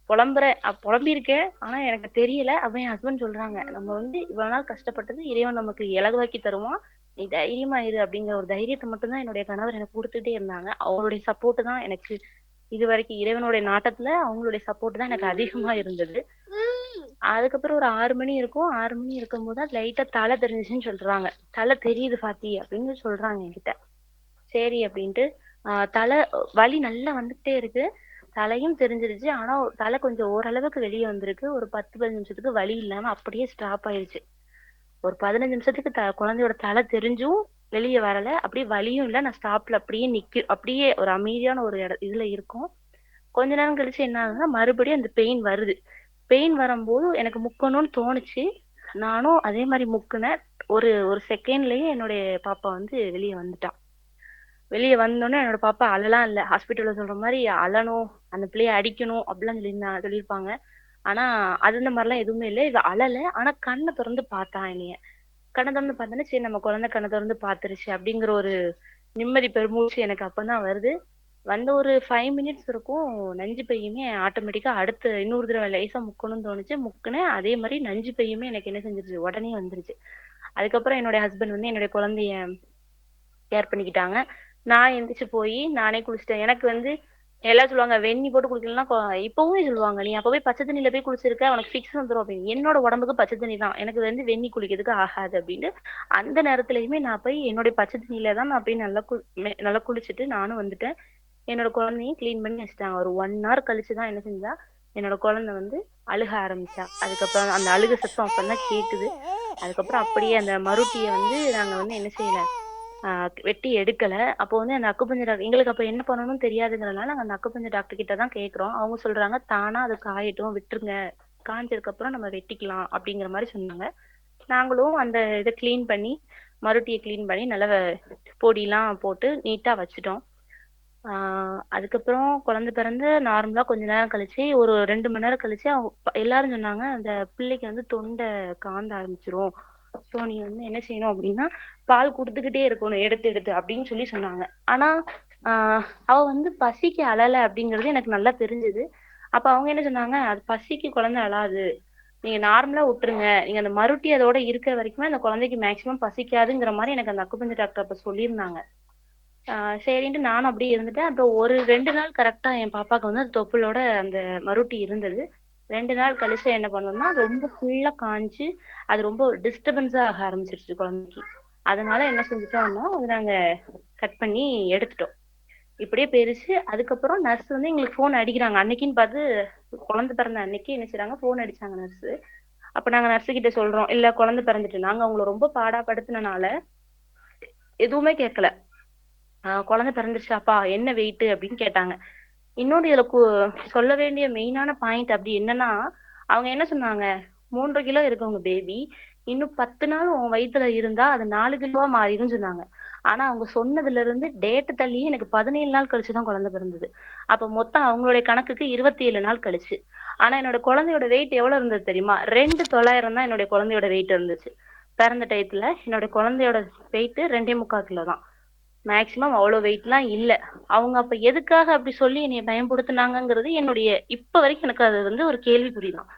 புலம்பியிருக்கேன். ஆனா எனக்கு தெரியல. அப்ப என் ஹஸ்பண்ட் சொல்றாங்க, நம்ம வந்து இவ்வளவு நாள் கஷ்டப்பட்டது இறைவன் நமக்கு இலகுவாக்கி தருவான், நீ தைரியமா இரு அப்படிங்கிற ஒரு தைரியத்தை மட்டும்தான் என்னுடைய கணவர் எனக்கு கொடுத்துட்டே இருந்தாங்க. அவருடைய சப்போர்ட் தான் எனக்கு இது வரைக்கும், இறைவனுடைய நாட்டத்துல அவங்களுடைய சப்போர்ட் தான் எனக்கு அதிகமா இருந்தது. அதுக்கப்புறம் ஒரு 6 மணி இருக்கும். 6 மணி இருக்கும் போது லைட்டா தலை தெரிஞ்சுச்சுன்னு சொல்றாங்க. தலை தெரியுது பாத்தி அப்படின்னு சொல்றாங்க என்கிட்ட. சரி அப்படின்ட்டு தலை வலி நல்லா வந்துட்டே இருக்கு, தலையும் தெரிஞ்சிருச்சு. ஆனா தலை கொஞ்சம் ஓரளவுக்கு வெளியே வந்திருக்கு. ஒரு 10 15 நிமிஷத்துக்கு வலி இல்லாம அப்படியே ஸ்டாப் ஆயிடுச்சு. ஒரு 15 நிமிஷத்துக்கு குழந்தையோட தலை தெரிஞ்சும் வெளியே வரல, அப்படியே வலியும் இல்ல. நான் ஸ்டாப்ல அப்படியே அப்படியே ஒரு அமைதியான ஒரு இதுல இருக்கும். கொஞ்ச நேரம் கழிச்சு என்ன ஆகுதுன்னா மறுபடியும் அந்த பெயின் வருது. பெயின் வரும்போது எனக்கு முக்கணும்னு தோணுச்சு. நானும் அதே மாதிரி முக்குனேன். ஒரு ஒரு செகண்ட்லயே என்னுடைய பாப்பா வந்து வெளியே வந்துட்டா. வெளியே வந்தோடனே என்னோட பாப்பா அழலாம் இல்ல, ஹாஸ்பிட்டல்ல சொல்ற மாதிரி அழணும், அந்த பிள்ளைய அடிக்கணும் அப்படிலாம் சொல்லியிருப்பாங்க. ஆனா அது இந்த மாதிரிலாம் எதுவுமே இல்லை. இது அழல. ஆனா கண்ணை திறந்து பார்த்தா என்னைய. கண்ணை திறந்து பார்த்தோன்னே சரி நம்ம குழந்தை கண்ணை திறந்து பாத்துருச்சு அப்படிங்கிற ஒரு நிம்மதி பெருமூச்சு எனக்கு அப்பதான் வருது. வந்த ஒரு 5 மினிட்ஸ் இருக்கும். நஞ்சு பையுமே ஆட்டோமேட்டிக்கா அடுத்து இன்னொரு தடவை லேசா முக்கணும்னு தோணுச்சு, முக்குனேன். அதே மாதிரி நஞ்சு பையுமே எனக்கு என்ன செஞ்சிருச்சு, உடனே வந்துருச்சு. அதுக்கப்புறம் என்னுடைய ஹஸ்பண்ட் வந்து என்னுடைய குழந்தைய கேர் பண்ணிக்கிட்டாங்க. நான் எந்திரிச்சு போய் நானே குளிச்சிட்டேன். எனக்கு வந்து எல்லாம் சொல்லுவாங்க வெந்நி போட்டு குளிக்கலாம், இப்பவும் சொல்லுவாங்க நீ அப்பவே பச்சை தண்ணியில போய் குளிச்சிருக்க உனக்கு ஃபிக்ஸ் வந்துடும் அப்படின்னு. என்னோட உடம்புக்கு பச்சை தண்ணி தான், எனக்கு வந்து வெந்நி குளிக்கிறதுக்கு ஆகாது அப்படின்னு. அந்த நேரத்துலயுமே நான் போய் என்னுடைய பச்சை தண்ணியில தான் நான் போய் நல்லா குளிச்சுட்டு நானும் வந்துட்டேன். என்னோட குழந்தையும் கிளீன் பண்ணி வச்சுட்டாங்க. ஒரு 1 hour கழிச்சுதான் என்ன செஞ்சா, என்னோட குழந்தை வந்து அழுக ஆரம்பிச்சா. அதுக்கப்புறம் அந்த அழுக சத்தம் அப்பதான் கேக்குது. அதுக்கப்புறம் அப்படியே அந்த மருட்டியை வந்து நாங்க வந்து என்ன செய்யல, வெட்டி எடுக்கல. அப்போ வந்து அந்த அக்குப்பஞ்சர் டாக்டர் எங்களுக்கு அப்ப என்ன பண்ணணும்னு தெரியாதுங்கிறதுனால நாங்க அந்த அக்குப்பஞ்சர் டாக்டர் கிட்ட தான் கேக்குறோம். அவங்க சொல்றாங்க தானா அது காயட்டும் விட்டுருங்க, காஞ்சதுக்கு அப்புறம் நம்ம வெட்டிக்கலாம் அப்படிங்கிற மாதிரி சொன்னாங்க. நாங்களும் அந்த இதை கிளீன் பண்ணி மருட்டியை கிளீன் பண்ணி நல்லா பொடியெல்லாம் போட்டு நீட்டா வச்சுட்டோம். அதுக்கப்புறம் குழந்தை பிறந்து நார்மலா கொஞ்ச நேரம் கழிச்சு ஒரு 2 மணி நேரம் கழிச்சு அவங்க எல்லாரும் சொன்னாங்க அந்த பிள்ளைக்கு வந்து தொண்டை காந்த ஆரம்பிச்சிரும், ஸோ நீ வந்து என்ன செய்யணும் அப்படின்னா பால் கொடுத்துக்கிட்டே இருக்கணும் எடுத்து எடுத்து அப்படின்னு சொல்லி சொன்னாங்க. ஆனா அவ வந்து பசிக்கு அழலை அப்படிங்கிறது எனக்கு நல்லா தெரிஞ்சது. அப்ப அவங்க என்ன சொன்னாங்க, அது பசிக்கு குழந்தை அழாது, நீங்க நார்மலா விட்டுருங்க, நீங்க அந்த மருட்டி அதோட இருக்கிற வரைக்குமே அந்த குழந்தைக்கு மேக்சிமம் பசிக்காதுங்கிற மாதிரி எனக்கு அந்த அக்குப்பஞ்சர் டாக்டர் அப்ப சொல்லியிருந்தாங்க. சரின்ட்டு நானும் அப்படியே இருந்துட்டேன். அப்புறம் ஒரு 2 நாள் கரெக்டா என் பாப்பாக்கு வந்து அந்த தொப்புளோட அந்த மருட்டி இருந்தது. 2 நாள் கழிச்சு என்ன பண்ணோம்னா ரொம்ப ஃபுல்லா காஞ்சு அது ரொம்ப டிஸ்டர்பன்ஸா ஆக ஆரம்பிச்சிருச்சு குழந்தைக்கு. அதனால என்ன செஞ்சுட்டோம்னா அதை நாங்க கட் பண்ணி எடுத்துட்டோம். இப்படியே போயிருச்சு. அதுக்கப்புறம் நர்ஸ் வந்து எங்களுக்கு போன் அடிக்கிறாங்க. அன்னைக்குன்னு பார்த்து குழந்தை பிறந்த அன்னைக்கு என்ன செய்றாங்க, போன் அடிச்சாங்க நர்ஸ். அப்ப நாங்க நர்ஸ் கிட்ட சொல்றோம் இல்ல குழந்தை பிறந்துட்டு, நாங்க அவங்கள ரொம்ப பாடாப்படுத்தினால எதுவுமே கேட்கல. குழந்தை பிறந்துருச்சாப்பா என்ன வெயிட் அப்படின்னு கேட்டாங்க. இன்னொரு இதுல சொல்ல வேண்டிய மெயினான பாயிண்ட் அப்படி என்னன்னா, அவங்க என்ன சொன்னாங்க, 3 கிலோ இருக்கவங்க பேபி இன்னும் 10 நாள் உன் வயித்துல இருந்தா அது 4 கிலோவா மாறிடும் சொன்னாங்க. ஆனா அவங்க சொன்னதுல இருந்து டேட் தள்ளியே எனக்கு 17 நாள் கழிச்சுதான் குழந்தை பிறந்தது. அப்ப மொத்தம் அவங்களுடைய கணக்குக்கு 27 நாள் கழிச்சு. ஆனா என்னோட குழந்தையோட வெயிட் எவ்வளவு இருந்தது தெரியுமா, 2,900 தான் என்னுடைய குழந்தையோட வெயிட் இருந்துச்சு. பிறந்த டயத்துல என்னோட குழந்தையோட வெயிட் 2.75 கிலோ தான். மேக்சிமம் அவ்வளவு வெயிட் எல்லாம் இல்ல. அவங்க அப்ப எதுக்காக அப்படி சொல்லி என்னைய பயன்படுத்தினாங்கிறது என்னுடைய இப்ப வரைக்கும் எனக்கு அது வந்து ஒரு கேள்விக்குறிதான்.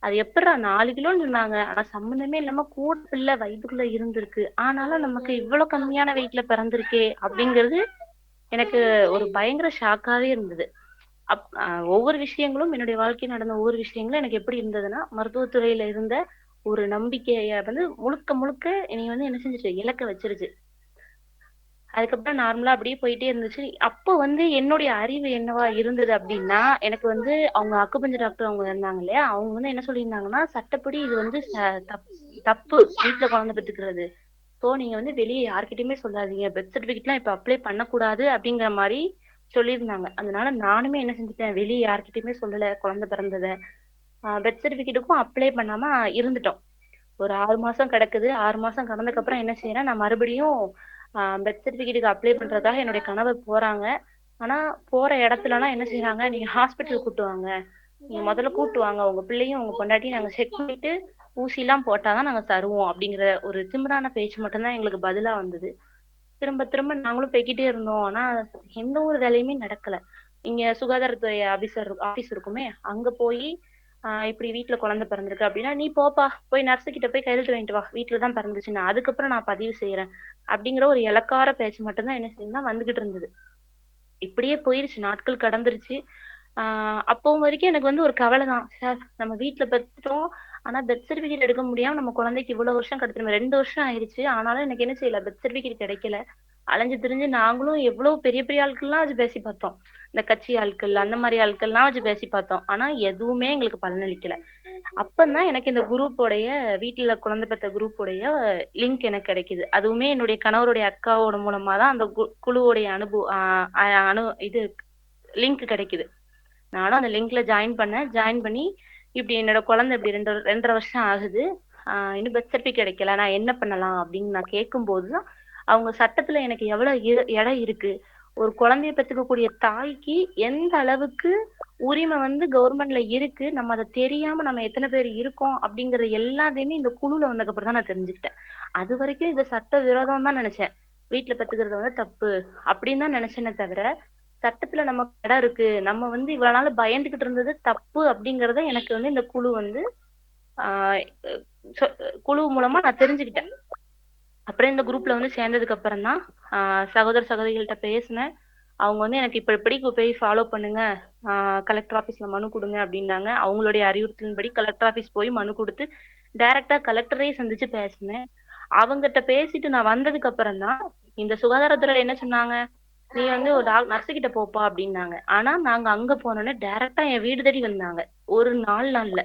அது எப்படிடா 4 கிலோன்னு சொன்னாங்க, ஆனா சம்மந்தமே இல்லாம கூட பிள்ளை வயித்துக்குள்ள இருந்திருக்கு, ஆனாலும் நமக்கு இவ்வளவு கம்மியான வெயிட்ல பிறந்திருக்கே அப்படிங்கிறது எனக்கு ஒரு பயங்கர ஷாக்காவே இருந்தது. ஒவ்வொரு விஷயங்களும் என்னுடைய வாழ்க்கையில் நடந்த ஒவ்வொரு விஷயங்களும் எனக்கு எப்படி இருந்ததுன்னா, மருத்துவத்துறையில இருந்த ஒரு நம்பிக்கைய வந்து முழுக்க முழுக்க என்னைய வந்து என்ன செஞ்சுச்சு, இழக்க வச்சிருச்சு. அதுக்கப்புறம் நார்மலா அப்படியே போயிட்டே இருந்துச்சு. அப்போ வந்து என்னுடைய அறிவு என்னவா இருந்தது அப்படின்னா, எனக்கு வந்து அவங்க அக்குபஞ்சர் டாக்டர் அவங்க இருந்தாங்க இல்லையா, அவங்க வந்து என்ன சொல்லியிருந்தாங்கன்னா, சட்டப்படி இது வந்து தப்பு வீட்டுல குழந்தை பெத்துக்கிறது. சோ நீங்க வந்து வெளியே யார்கிட்டயுமே சொல்லாதீங்க, பெர்த் சர்டிபிகேட்லாம் இப்ப அப்ளை பண்ணக்கூடாது அப்படிங்கிற மாதிரி சொல்லியிருந்தாங்க. அதனால நானுமே என்ன செஞ்சுட்டேன், வெளியே யார்கிட்டயுமே சொல்லல குழந்தை பிறந்தத. பெர்த் சர்டிபிகேட்டுக்கும் அப்ளை பண்ணாம இருந்துட்டோம். ஒரு 6 மாசம் கிடக்குது. 6 மாசம் கடந்ததுக்கு அப்புறம் என்ன செய்யறேன், நான் மறுபடியும் பெர்த் சர்டிபிகேட்டுக்கு அப்ளை பண்றதுக்காக என்னுடைய கணவர் போறாங்க. ஆனா போற இடத்துலலாம் என்ன செய்யறாங்க, நீங்க ஹாஸ்பிட்டல் கூட்டு வாங்க, நீங்க முதல்ல கூட்டு வாங்க, உங்க பிள்ளையும் உங்க பொண்டாட்டியும் நாங்க செக் பண்ணிட்டு ஊசி எல்லாம் போட்டாதான் நாங்க தருவோம் அப்படிங்கிற ஒரு திமிரான பேச்சு மட்டும்தான் எங்களுக்கு பதிலா வந்தது. திரும்ப திரும்ப நாங்களும் போய்கிட்டே இருந்தோம். ஆனா எந்த ஒரு வேலையுமே நடக்கல. இங்க சுகாதாரத்துறை ஆபீஸ் இருக்குமே, அங்க போய் இப்படி வீட்டுல குழந்தை பிறந்திருக்கு அப்படின்னா, நீ போப்பா போய் நர்ஸு கிட்ட போய் கையெழுத்து வாங்கிட்டு வா, வீட்டுலதான் பிறந்துச்சு, நான் அதுக்கப்புறம் நான் பதிவு செய்யறேன் அப்படிங்கிற ஒரு இலக்கார பேச்சு மட்டும்தான் என்ன செய்யுதுன்னா வந்துகிட்டு இருந்தது. இப்படியே போயிருச்சு, நாட்கள் கடந்துருச்சு. அப்பவும் வரைக்கும் எனக்கு வந்து ஒரு கவலை தான், சார் நம்ம வீட்டுல பெத்துட்டோம், ஆனா பெர்த் சர்டிபிகேட் எடுக்க முடியாம நம்ம குழந்தைக்கு இவ்வளவு வருஷம் கடத்திருமே, 2 வருஷம் ஆயிடுச்சு, ஆனாலும் எனக்கு என்ன செய்யல, பெர்த் சர்டிபிகேட் கிடைக்கல. அலைஞ்சு திரிஞ்சு நாங்களும் எவ்வளவு பெரிய பெரிய ஆட்கள்லாம் வச்சு பேசி பார்த்தோம், இந்த கட்சி ஆட்கள் அந்த மாதிரி ஆட்கள்லாம் வச்சு பேசி பார்த்தோம், ஆனா எதுவுமே எங்களுக்கு பலனளிக்கல. அப்பதான் எனக்கு இந்த குரூப்போடைய, வீட்டுல குழந்தை பெற்ற குரூப்போடைய லிங்க் எனக்கு கிடைக்குது. அதுவுமே என்னுடைய கணவருடைய அக்காவோட மூலமா தான் அந்த குழுவுடைய அனு இது லிங்க் கிடைக்குது. நானும் அந்த லிங்க்ல ஜாயின் பண்ணி இப்படி என்னோட குழந்தை இப்படி 2.5 வருஷம் ஆகுது, இன்னும் பெர்த் சர்டிபிகேட் கிடைக்கல, நான் என்ன பண்ணலாம் அப்படின்னு நான் கேட்கும் போதுதான் அவங்க சட்டத்துல எனக்கு எவ்வளவு இடம் இருக்கு, ஒரு குழந்தைய பெற்றுக்கக்கூடிய தாய்க்கு எந்த அளவுக்கு உரிமை வந்து கவர்மெண்ட்ல இருக்கு, நம்ம அதை தெரியாம நம்ம எத்தனை பேர் இருக்கோம் அப்படிங்கறது எல்லாத்தையுமே இந்த குழுல வந்ததுக்கு அப்புறம் தான் நான் தெரிஞ்சுக்கிட்டேன். அது வரைக்கும் இதை சட்ட விரோதம் தான் நினைச்சேன், வீட்டுல பெத்துக்கிறது வந்து தப்பு அப்படின்னு தான் நினைச்சேனே தவிர, சட்டத்துல நமக்கு இடம் இருக்கு, நம்ம வந்து இவ்வளவு நாள் பயந்துகிட்டு இருந்தது தப்பு அப்படிங்கறத எனக்கு வந்து இந்த குழு வந்து ஆஹ் குழு மூலமா நான் தெரிஞ்சுக்கிட்டேன். அப்புறம் இந்த குரூப்ல வந்து சேர்ந்ததுக்கு அப்புறம் தான் சகோதர சகோதரிகள்கிட்ட பேசினேன். அவங்க வந்து எனக்கு இப்படி போய் ஃபாலோ பண்ணுங்க, கலெக்டர் ஆபீஸ்ல மனு கொடுங்க அப்படின்னாங்க. அவங்களுடைய அறிவுறுத்தலின்படி கலெக்டர் ஆபீஸ் போய் மனு கொடுத்து டைரக்டா கலெக்டரே சந்திச்சு பேசினேன். அவங்ககிட்ட பேசிட்டு நான் வந்ததுக்கு அப்புறம் தான் இந்த சுகாதாரத்துறை என்ன சொன்னாங்க, நீ வந்து ஒரு நர்ஸு கிட்ட போப்பா அப்படின்னாங்க. ஆனா நாங்க அங்க போனோன்னே டைரக்டா என் வீடு தேடி வந்தாங்க. ஒரு 4 நாள்ல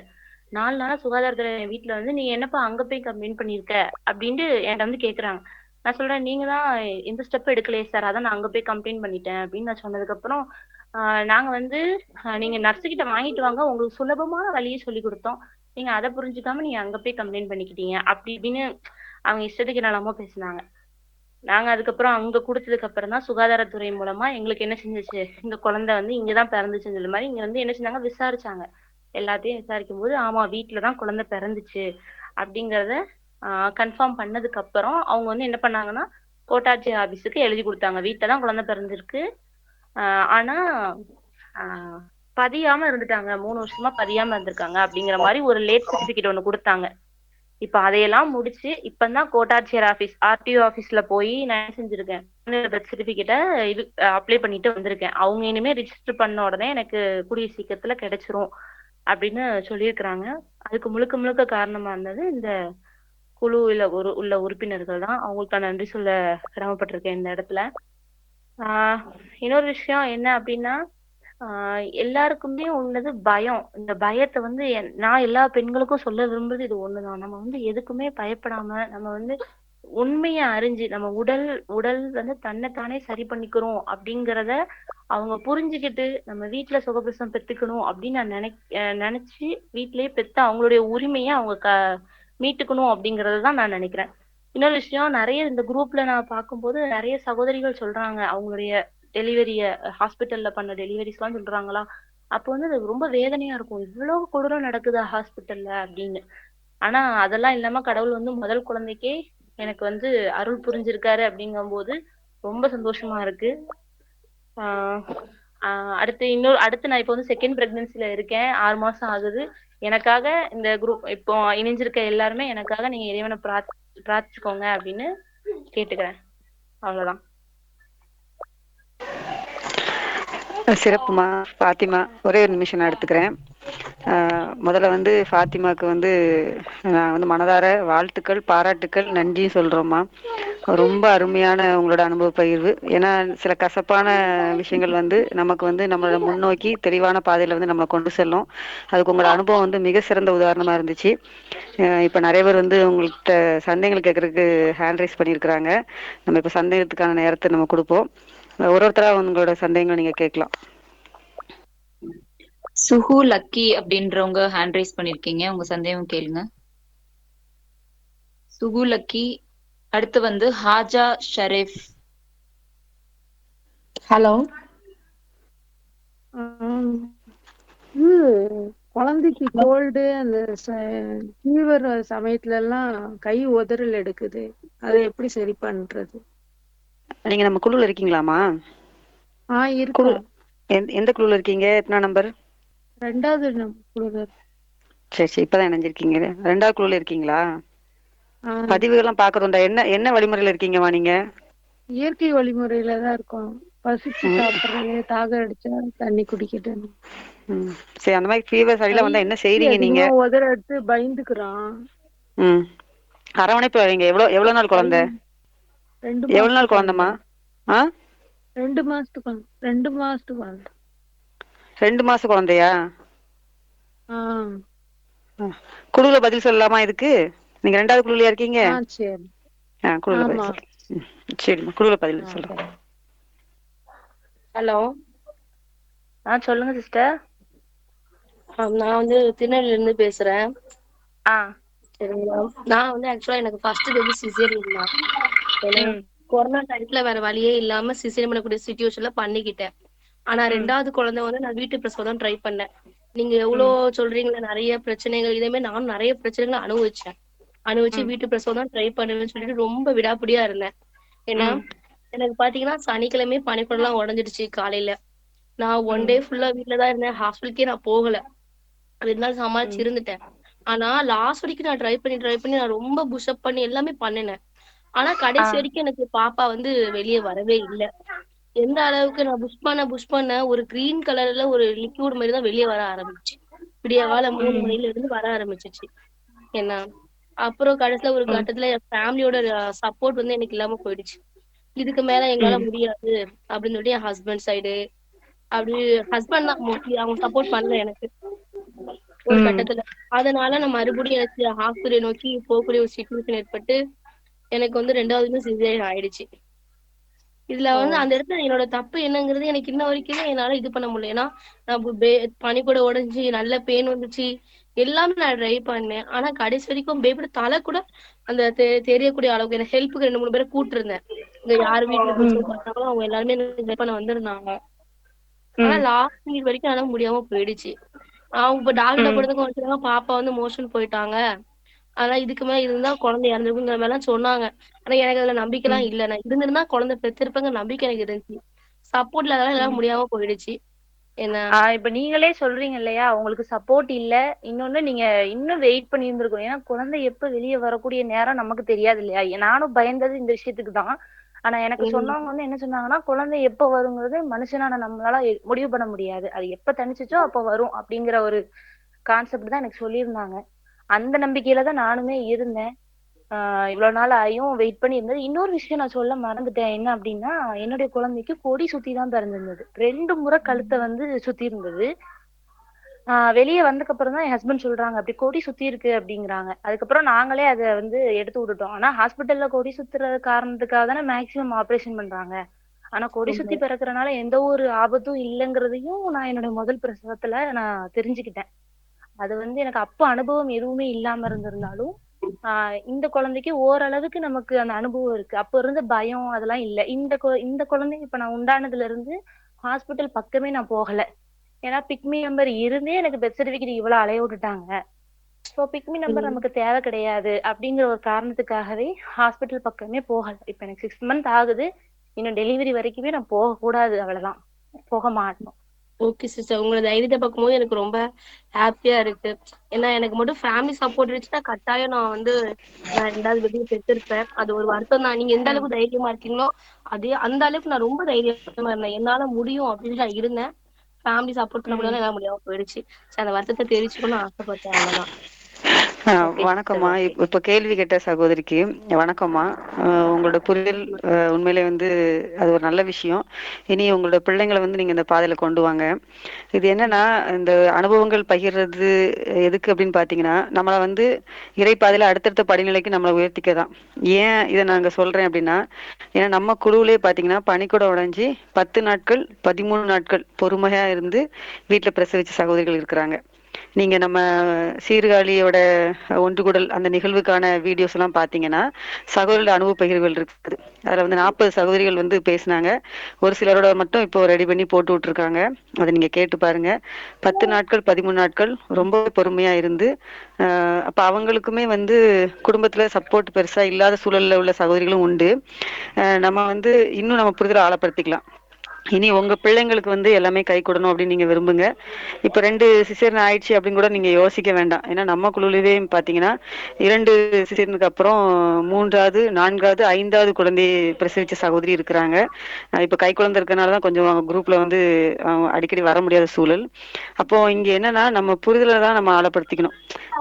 4 நாளா சுகாதாரத்துறை என் வீட்டுல வந்து, நீ என்னப்பா அங்க போய் கம்ப்ளைண்ட் பண்ணிருக்க அப்படின்ட்டு என்கிட்ட வந்து கேக்குறாங்க. நான் சொல்றேன், நீங்க தான் எந்த ஸ்டெப் எடுக்கலையே சார், அதான் நான் அங்க போய் கம்ப்ளைண்ட் பண்ணிட்டேன் அப்படின்னு நான் சொன்னதுக்கு அப்புறம், நாங்க வந்து நீங்க நர்ஸு கிட்ட வாங்கிட்டு வாங்க, உங்களுக்கு சுலபமான வழியை சொல்லி கொடுத்தோம், நீங்க அதை புரிஞ்சுக்காம நீங்க அங்க போய் கம்ப்ளைண்ட் பண்ணிக்கிட்டீங்க அப்படி இப்படின்னு அவங்க இஷ்டத்துக்கு என்னெல்லாமோ பேசினாங்க. நாங்க அதுக்கப்புறம் அங்க கொடுத்ததுக்கு அப்புறம் தான் சுகாதாரத்துறை மூலமா எங்களுக்கு என்ன செஞ்சுச்சு, இந்த குழந்தை வந்து இங்கதான் பிறந்துச்சுன்னு சொல்ல மாதிரி இங்க வந்து என்ன செஞ்சாங்க, விசாரிச்சாங்க. எல்லாத்தையும் விசாரிக்கும் போது ஆமா வீட்டுலதான் குழந்தை பிறந்துச்சு அப்படிங்கறத கன்ஃபார்ம் பண்ணதுக்கு அப்புறம் அவங்க வந்து என்ன பண்ணாங்கன்னா, கோட்டாட்சியர் ஆபீஸுக்கு எழுதி கொடுத்தாங்க, வீட்டுல தான் குழந்தை பிறந்திருக்கு, ஆனா ஆஹ் பதியாம இருந்துட்டாங்க, 3 வருஷமா பதியாம இருந்திருக்காங்க அப்படிங்கிற மாதிரி ஒரு லேட் சர்டிபிகேட் ஒண்ணு கொடுத்தாங்க. இப்ப அதையெல்லாம் முடிச்சு இப்பதான் கோட்டாட்சியர் ஆபீஸ் ஆர்டிஓ ஆபீஸ்ல போய் நான் என்ன செஞ்சிருக்கேன், பெர்த் சர்டிபிகேட்டை இது அப்ளை பண்ணிட்டு வந்திருக்கேன். அவங்க இனிமே ரிஜிஸ்டர் பண்ண உடனே எனக்கு கூடிய சீக்கிரத்துல கிடைச்சிரும் அப்படின்னு சொல்லியிருக்கிறாங்க. அதுக்கு முழுக்க முழுக்க காரணமா இருந்தது இந்த குழுவில உள்ள உறுப்பினர்கள் தான். அவங்களுக்கு நான் நன்றி சொல்ல கடமைப்பட்டிருக்கேன் இந்த இடத்துல. இன்னொரு விஷயம் என்ன அப்படின்னா, எல்லாருக்குமே உள்ளது பயம். இந்த பயத்தை வந்து நான் எல்லா பெண்களுக்கும் சொல்ல விரும்புறது இது ஒண்ணுதான், நம்ம வந்து எதுக்குமே பயப்படாம நம்ம வந்து உண்மையை அறிஞ்சு நம்ம உடல் உடல் வந்து தன்னைத்தானே சரி பண்ணிக்கிறோம் அப்படிங்கிறத அவங்க புரிஞ்சுக்கிட்டு நம்ம வீட்டுல சுகப்பிரசவம் பெத்துக்கணும் அப்படின்னு நான் நினைச்சு வீட்லயே பெத்து அவங்களுடைய உரிமையை அவங்க மீட்டுக்கணும் அப்படிங்கறதுதான் நான் நினைக்கிறேன். இன்னொரு விஷயம், நிறைய இந்த குரூப்ல நான் பார்க்கும்போது நிறைய சகோதரிகள் சொல்றாங்க, அவங்களுடைய டெலிவரிய ஹாஸ்பிட்டல்ல பண்ண டெலிவரிஸ் எல்லாம் சொல்றாங்களா, அப்போ வந்து அது ரொம்ப வேதனையா இருக்கும், இவ்வளவு கொடூரம் நடக்குதா ஹாஸ்பிட்டல்ல அப்படின்னு. ஆனா அதெல்லாம் இல்லாம கடவுள் வந்து முதல் குழந்தைக்கே எனக்கு வந்து அருள் புரிஞ்சிருக்காரு அப்படிங்கும்போது ரொம்ப சந்தோஷமா இருக்கு. ஆஹ் அடுத்து நான் இப்போ வந்து செகண்ட் பிரெக்னன்சில இருக்கேன். 6 மாசம் ஆகுது. எனக்காக இந்த குரூப் இப்போ இணைஞ்சிருக்க எல்லாருமே எனக்காக நீங்க இறைவனை பிரார்த்திச்சுக்கோங்க அப்படின்னு கேட்டுக்கிறேன். அவ்வளவுதான். சிறப்புமா ஃபாத்திமா. ஒரே ஒரு நிமிஷம் நான் எடுத்துக்கிறேன். முதல்ல வந்து ஃபாத்திமாவுக்கு வந்து நான் வந்து மனதார வாழ்த்துக்கள், பாராட்டுக்கள், நன்றி சொல்கிறோம்மா. ரொம்ப அருமையான உங்களோட அனுபவ பகிர்வு. ஏன்னா சில கசப்பான விஷயங்கள் வந்து நமக்கு வந்து நம்மளோட முன்னோக்கி தெளிவான பாதையில் வந்து நம்மளை கொண்டு செல்லும். அதுக்கு உங்களோட அனுபவம் வந்து மிக சிறந்த உதாரணமாக இருந்துச்சு. இப்போ நிறைய பேர் வந்து உங்கள்கிட்ட சந்தேகங்கள் கேட்குறதுக்கு ஹேண்ட் ரைஸ் பண்ணியிருக்கிறாங்க. நம்ம இப்போ சந்தேகத்துக்கான நேரத்தை நம்ம கொடுப்போம். ஒருத்தராக உங்களோட சந்தேகங்களை நீங்கள் கேட்கலாம். சுஹு லக்கி அப்படின்றவங்க ஹேண்ட் ரைஸ் பண்ணிருக்கீங்க, உங்க சந்தேகம் கேளுங்க. சுஹு லக்கி. அடுத்து வந்து ஹாஜா ஷரீஃப். ஹலோ. குழந்தைக்கு கோல்டு அந்த ஃபீவர் சமயத்துல எல்லாம் கை உதறல் எடுக்குது. அதை எப்படி சரி பண்றது? நீங்க நம்ம குழுல இருக்கீங்களாமா? இருக்கோம். எந்த குழுல இருக்கீங்க? எத்தனை நம்பர்? 2வது குழு. சரி சரி, இப்பதான் இணைஞ்சிருக்கீங்க. 2வது குழுல இருக்கீங்களா? பதிவுகள்லாம் பாக்குறோம்டா. என்ன என்ன வழிமுறையில இருக்கீங்கம்மா நீங்க? இயற்கை வழிமுறையில தான் இருக்கோம். பசிச்சு சாப்பிடுறது, தாகம் அடிச்சா தண்ணி குடிக்கிட்டு. சரி, அந்த மாதிரி ஃபீவர் சரியில வந்தா என்ன செய்றீங்க நீங்க? உதற எடுத்து பயந்துக்கிறான். அரவணைப்பு வைங்க. எவ்வளவு நாள் குழந்தை? 2 எவ்வளவு நாள் குழந்தைமா? 2 மாசத்துக்கு 2 மாசத்துக்கு குழந்தை. 2 மாசம் குழந்தையா? குழுல பதில் சொல்லலாமா இதுக்கு? நீங்க 2வது குழுலயா இருக்கீங்க? சரி. குழுல பதில் சொல்லுங்க. சரிம்மா, குழுல பதில் சொல்றேன். ஹலோ. சொல்லுங்க சிஸ்டர். நான் வந்து திருநெல்வேலியில இருந்து பேசுறேன். சரிங்களா. நான் வந்து ஆக்சுவலா எனக்கு ஃபர்ஸ்ட் பேபி சிசேரியன் தான். ஏன்னா கொரோனா டைம்ல வேற வழியே இல்லாம சிசேரியன் பண்ணக்கூடிய சிச்சுவேஷன்ல பண்ணிக்கிட்டேன். ஆனா 2வது குழந்தை வந்து நான் வீட்டு பிரசவம் தான் ட்ரை பண்ணேன். நீங்க எவ்வளவு சொல்றீங்களா நிறைய பிரச்சனைகள், இதே மாதிரி நானும் நிறைய பிரச்சனைகளை அனுபவிச்சு வீட்டு பிரசவம் தான் ட்ரை பண்ணுவேன்னு சொல்லிட்டு ரொம்ப விடாப்பிடியா இருந்தேன். ஏன்னா எனக்கு பாத்தீங்கன்னா சனிக்கிழமை பனிக்குடம்லாம் உடஞ்சிடுச்சு காலையில. நான் 1 டே ஃபுல்லா வீட்டுலதான் இருந்தேன். ஹாஸ்பிட்டலுக்கே நான் போகல. 2 நாள் சமாளிச்சு இருந்துட்டேன். ஆனா லாஸ்ட் வரைக்கும் நான் ட்ரை பண்ணி நான் ரொம்ப புஷ்அப் பண்ணி எல்லாமே பண்ணினேன். ஆனா கடைசி வரைக்கும் எனக்கு பாப்பா வந்து வெளியே வரவே இல்லை. எந்த அளவுக்கு நான் புஷ் பண்ண ஒரு கிரீன் கலர்ல ஒரு லிக்யூட் மாதிரி தான் வெளியே வர ஆரம்பிச்சு. விடிய கால 3 மணில இருந்து வர ஆரம்பிச்சிச்சு. என்ன அப்புறம் கடைசியில ஒரு கட்டத்துல என் ஃபேமிலியோட சப்போர்ட் வந்து எனக்கு இல்லாம போயிடுச்சு. இதுக்கு மேல எங்களால முடியாது அப்படின்னு சொல்லி என் ஹஸ்பண்ட் சைடு அப்படி ஹஸ்பண்ட் தான் மோஸ்ட்லி அவங்க சப்போர்ட் பண்ணல எனக்கு ஒரு கட்டத்துல. அதனால நான் மறுபடியும் எனக்கு ஹாஸ்பிட்டல் நோக்கி போகக்கூடிய ஒரு சிச்சுவேஷன் ஏற்பட்டு எனக்கு வந்து 2வதுமே சிசேரியன் ஆயிடுச்சு. இதுல வந்து அந்த இடத்துல என்னோட தப்பு என்னங்கிறது எனக்கு இன்ன வரைக்குமே என்னால இது பண்ண முடியல. ஏன்னா நான் பனி கூட உடைஞ்சு நல்ல பெயின் வந்துச்சு, எல்லாமே நான் ட்ரை பண்ணேன். ஆனா கடைசி வரைக்கும் பேபியோட தலை கூட அந்த தெரியக்கூடிய அளவுக்கு எனக்கு ஹெல்ப்புக்கு 2-3 பேரை கூப்பிட்டுருந்தேன். இங்க யாரு வீட்டுல பிரச்சனை பண்ணாங்களோ அவங்க எல்லாருமே ஹெல்ப் பண்ண வந்திருந்தாங்க. ஆனா லாஸ்ட் மினிட் வரைக்கும் ஆனா முடியாம போயிடுச்சு. அவங்க இப்ப டாக்டர் கூட பாப்பா வந்து மோஷன் போயிட்டாங்க, ஆனா இதுக்கு மேல இருந்தா குழந்தை இறந்துருக்குங்கிற மாதிரி எல்லாம் சொன்னாங்க. ஆனா எனக்கு அதுல நம்பிக்கை எல்லாம் இல்ல. நான் இருந்திருந்தா குழந்தை பெற்றிருப்பேங்க நம்பிக்கை எனக்கு இருந்துச்சு. சப்போர்ட்ல அதெல்லாம் எல்லாம் முடியாம போயிடுச்சு. என்ன இப்ப நீங்களே சொல்றீங்க இல்லையா, உங்களுக்கு சப்போர்ட் இல்ல. இன்னொன்னு நீங்க இன்னும் வெயிட் பண்ணி இருந்திருக்கும். ஏன்னா குழந்தை எப்ப வெளியே வரக்கூடிய நேரம் நமக்கு தெரியாது இல்லையா. நானும் பயந்தது இந்த விஷயத்துக்கு தான். ஆனா எனக்கு சொன்னவங்க வந்து என்ன சொன்னாங்கன்னா, குழந்தை எப்ப வருங்கிறது மனுஷனான நம்மளால முடிவு பண்ண முடியாது. அது எப்ப தனிச்சுச்சோ அப்ப வரும் அப்படிங்கிற ஒரு கான்செப்ட் தான் எனக்கு சொல்லியிருந்தாங்க. அந்த நம்பிக்கையில தான் நானுமே இருந்தேன். இவ்வளவு நாள் ஆயும் வெயிட் பண்ணி இருந்தது. இன்னொரு விஷயம் நான் சொல்ல மறந்துட்டேன். என்ன அப்படின்னா, என்னுடைய குழந்தைக்கு கொடி சுத்தி தான் பிறந்திருந்தது. 2 முறை கழுத்தை வந்து சுத்தி இருந்தது. வெளியே வந்ததுக்கு அப்புறம் தான் என் ஹஸ்பண்ட் சொல்றாங்க அப்படி கொடி சுத்தி இருக்கு அப்படிங்கிறாங்க. அதுக்கப்புறம் நாங்களே அதை வந்து எடுத்து விட்டுட்டோம். ஆனா ஹாஸ்பிட்டல்ல கொடி சுத்துற காரணத்துக்காக தானே மேக்சிமம் ஆப்ரேஷன் பண்றாங்க. ஆனா கொடி சுத்தி பிறக்கிறனால எந்த ஒரு ஆபத்தும் இல்லைங்கிறதையும் நான் என்னோட முதல் பிரசவத்துல நான் தெரிஞ்சுக்கிட்டேன். அது வந்து எனக்கு அப்போ அனுபவம் எதுவுமே இல்லாம இருந்திருந்தாலும் இந்த குழந்தைக்கு ஓரளவுக்கு நமக்கு அந்த அனுபவம் இருக்கு. அப்ப இருந்த பயம் அதெல்லாம் இல்ல. இந்த குழந்தை இப்ப நான் உண்டானதுல இருந்து ஹாஸ்பிட்டல் பக்கமே நான் போகல. ஏன்னா பிக்மி நம்பர் இருந்தே எனக்கு பெத் சர்டிபிகேட் இவ்வளவு அலைய விட்டுட்டாங்க. ஸோ பிக்மி நம்பர் நமக்கு தேவை கிடையாது அப்படிங்கிற ஒரு காரணத்துக்காகவே ஹாஸ்பிட்டல் பக்கமே போகல. இப்ப எனக்கு 6 மந்த் ஆகுது. இன்னும் டெலிவரி வரைக்குமே நான் போக கூடாது, அவ்வளவுதான். போக மாட்டோம். ஓகே சிஸ்டர், உங்களோட தைரியத்தை பார்க்கும்போது எனக்கு ரொம்ப ஹாப்பியா இருக்கு. ஏன்னா எனக்கு மட்டும் ஃபேமிலி சப்போர்ட் இருந்துச்சுன்னா கட்டாயம் நான் வந்து நான் 2வது பேபியை பெற்றிருப்பேன். அது ஒரு வருத்தம் தான். நீங்க எந்த அளவுக்கு தைரியமா இருக்கீங்களோ அதே அந்த அளவுக்கு நான் ரொம்ப தைரியமா இருந்தேன். என்னால முடியும் அப்படின்னு நான் இருந்தேன். ஃபேமிலி சப்போர்ட் பண்ண முடியாத என்னால முடியாம போயிடுச்சு. சரி, அந்த வருத்தத்தை தெரிவிச்சுக்கணும்னு ஆசைப்பட்டேன், அவ்வளவுதான். ஓகே சிஸ்டர், வணக்கம்மா. ஓகே. இப்ப கேள்வி கேட்ட சகோதரிக்கு வணக்கம்மா. உங்களோட புரிதல் உண்மையிலே வந்து அது ஒரு நல்ல விஷயம். இனி உங்களோட பிள்ளைங்களை வந்து நீங்க இந்த பாதையில கொண்டு வாங்க. இது என்னன்னா, இந்த அனுபவங்கள் பகிர்றது எதுக்கு அப்படின்னு பாத்தீங்கன்னா, நம்மளை வந்து இறைப்பாதையில அடுத்தடுத்த படிநிலைக்கு நம்மளை உயர்த்திக்க தான். ஏன் இதை நாங்க சொல்றேன் அப்படின்னா, ஏன்னா நம்ம குழுவிலே பாத்தீங்கன்னா பனிக்கூட உடைஞ்சி 10 நாட்கள் 13 நாட்கள் பொறுமையா இருந்து வீட்டுல பிரசவிச்ச சகோதரிகள் இருக்கிறாங்க. நீங்க நம்ம சீர்காழியோட ஒன்றுகூடல் அந்த நிகழ்வுக்கான வீடியோஸ் எல்லாம் பாத்தீங்கன்னா சகோதரோட அனுபவ பகிர்வுகள் இருக்குது. அதுல வந்து 40 சகோதரிகள் வந்து பேசினாங்க. ஒரு சிலரோட மட்டும் இப்போ ரெடி பண்ணி போட்டு விட்டுருக்காங்க. அதை நீங்க கேட்டு பாருங்க. 10 நாட்கள் 13 நாட்கள் ரொம்ப பொறுமையா இருந்து அப்ப அவங்களுக்குமே வந்து குடும்பத்துல சப்போர்ட் பெருசா இல்லாத சூழல்ல உள்ள சகோதரிகளும் உண்டு. நம்ம வந்து இன்னும் நம்ம புரிதலை ஆழப்படுத்திக்கலாம். இனி உங்க பிள்ளைங்களுக்கு வந்து எல்லாமே கை கொடுணும் அப்படின்னு நீங்க விரும்புங்க. இப்ப 2 சிசேரியன் ஆயிடுச்சு அப்படின்னு கூட நீங்க யோசிக்க வேண்டாம். ஏன்னா நம்ம குழுவிலே பாத்தீங்கன்னா 2 சிசேரியனுக்கு அப்புறம் 3வது 4வது 5வது குழந்தையை பிரசவிச்ச சகோதரி இருக்கிறாங்க. இப்ப கை குழந்தை இருக்கனாலதான் கொஞ்சம் குரூப்ல வந்து அடிக்கடி வர முடியாத சூழல். அப்போ இங்க என்னன்னா நம்ம புரிதலை தான் நம்ம ஆழப்படுத்திக்கணும்.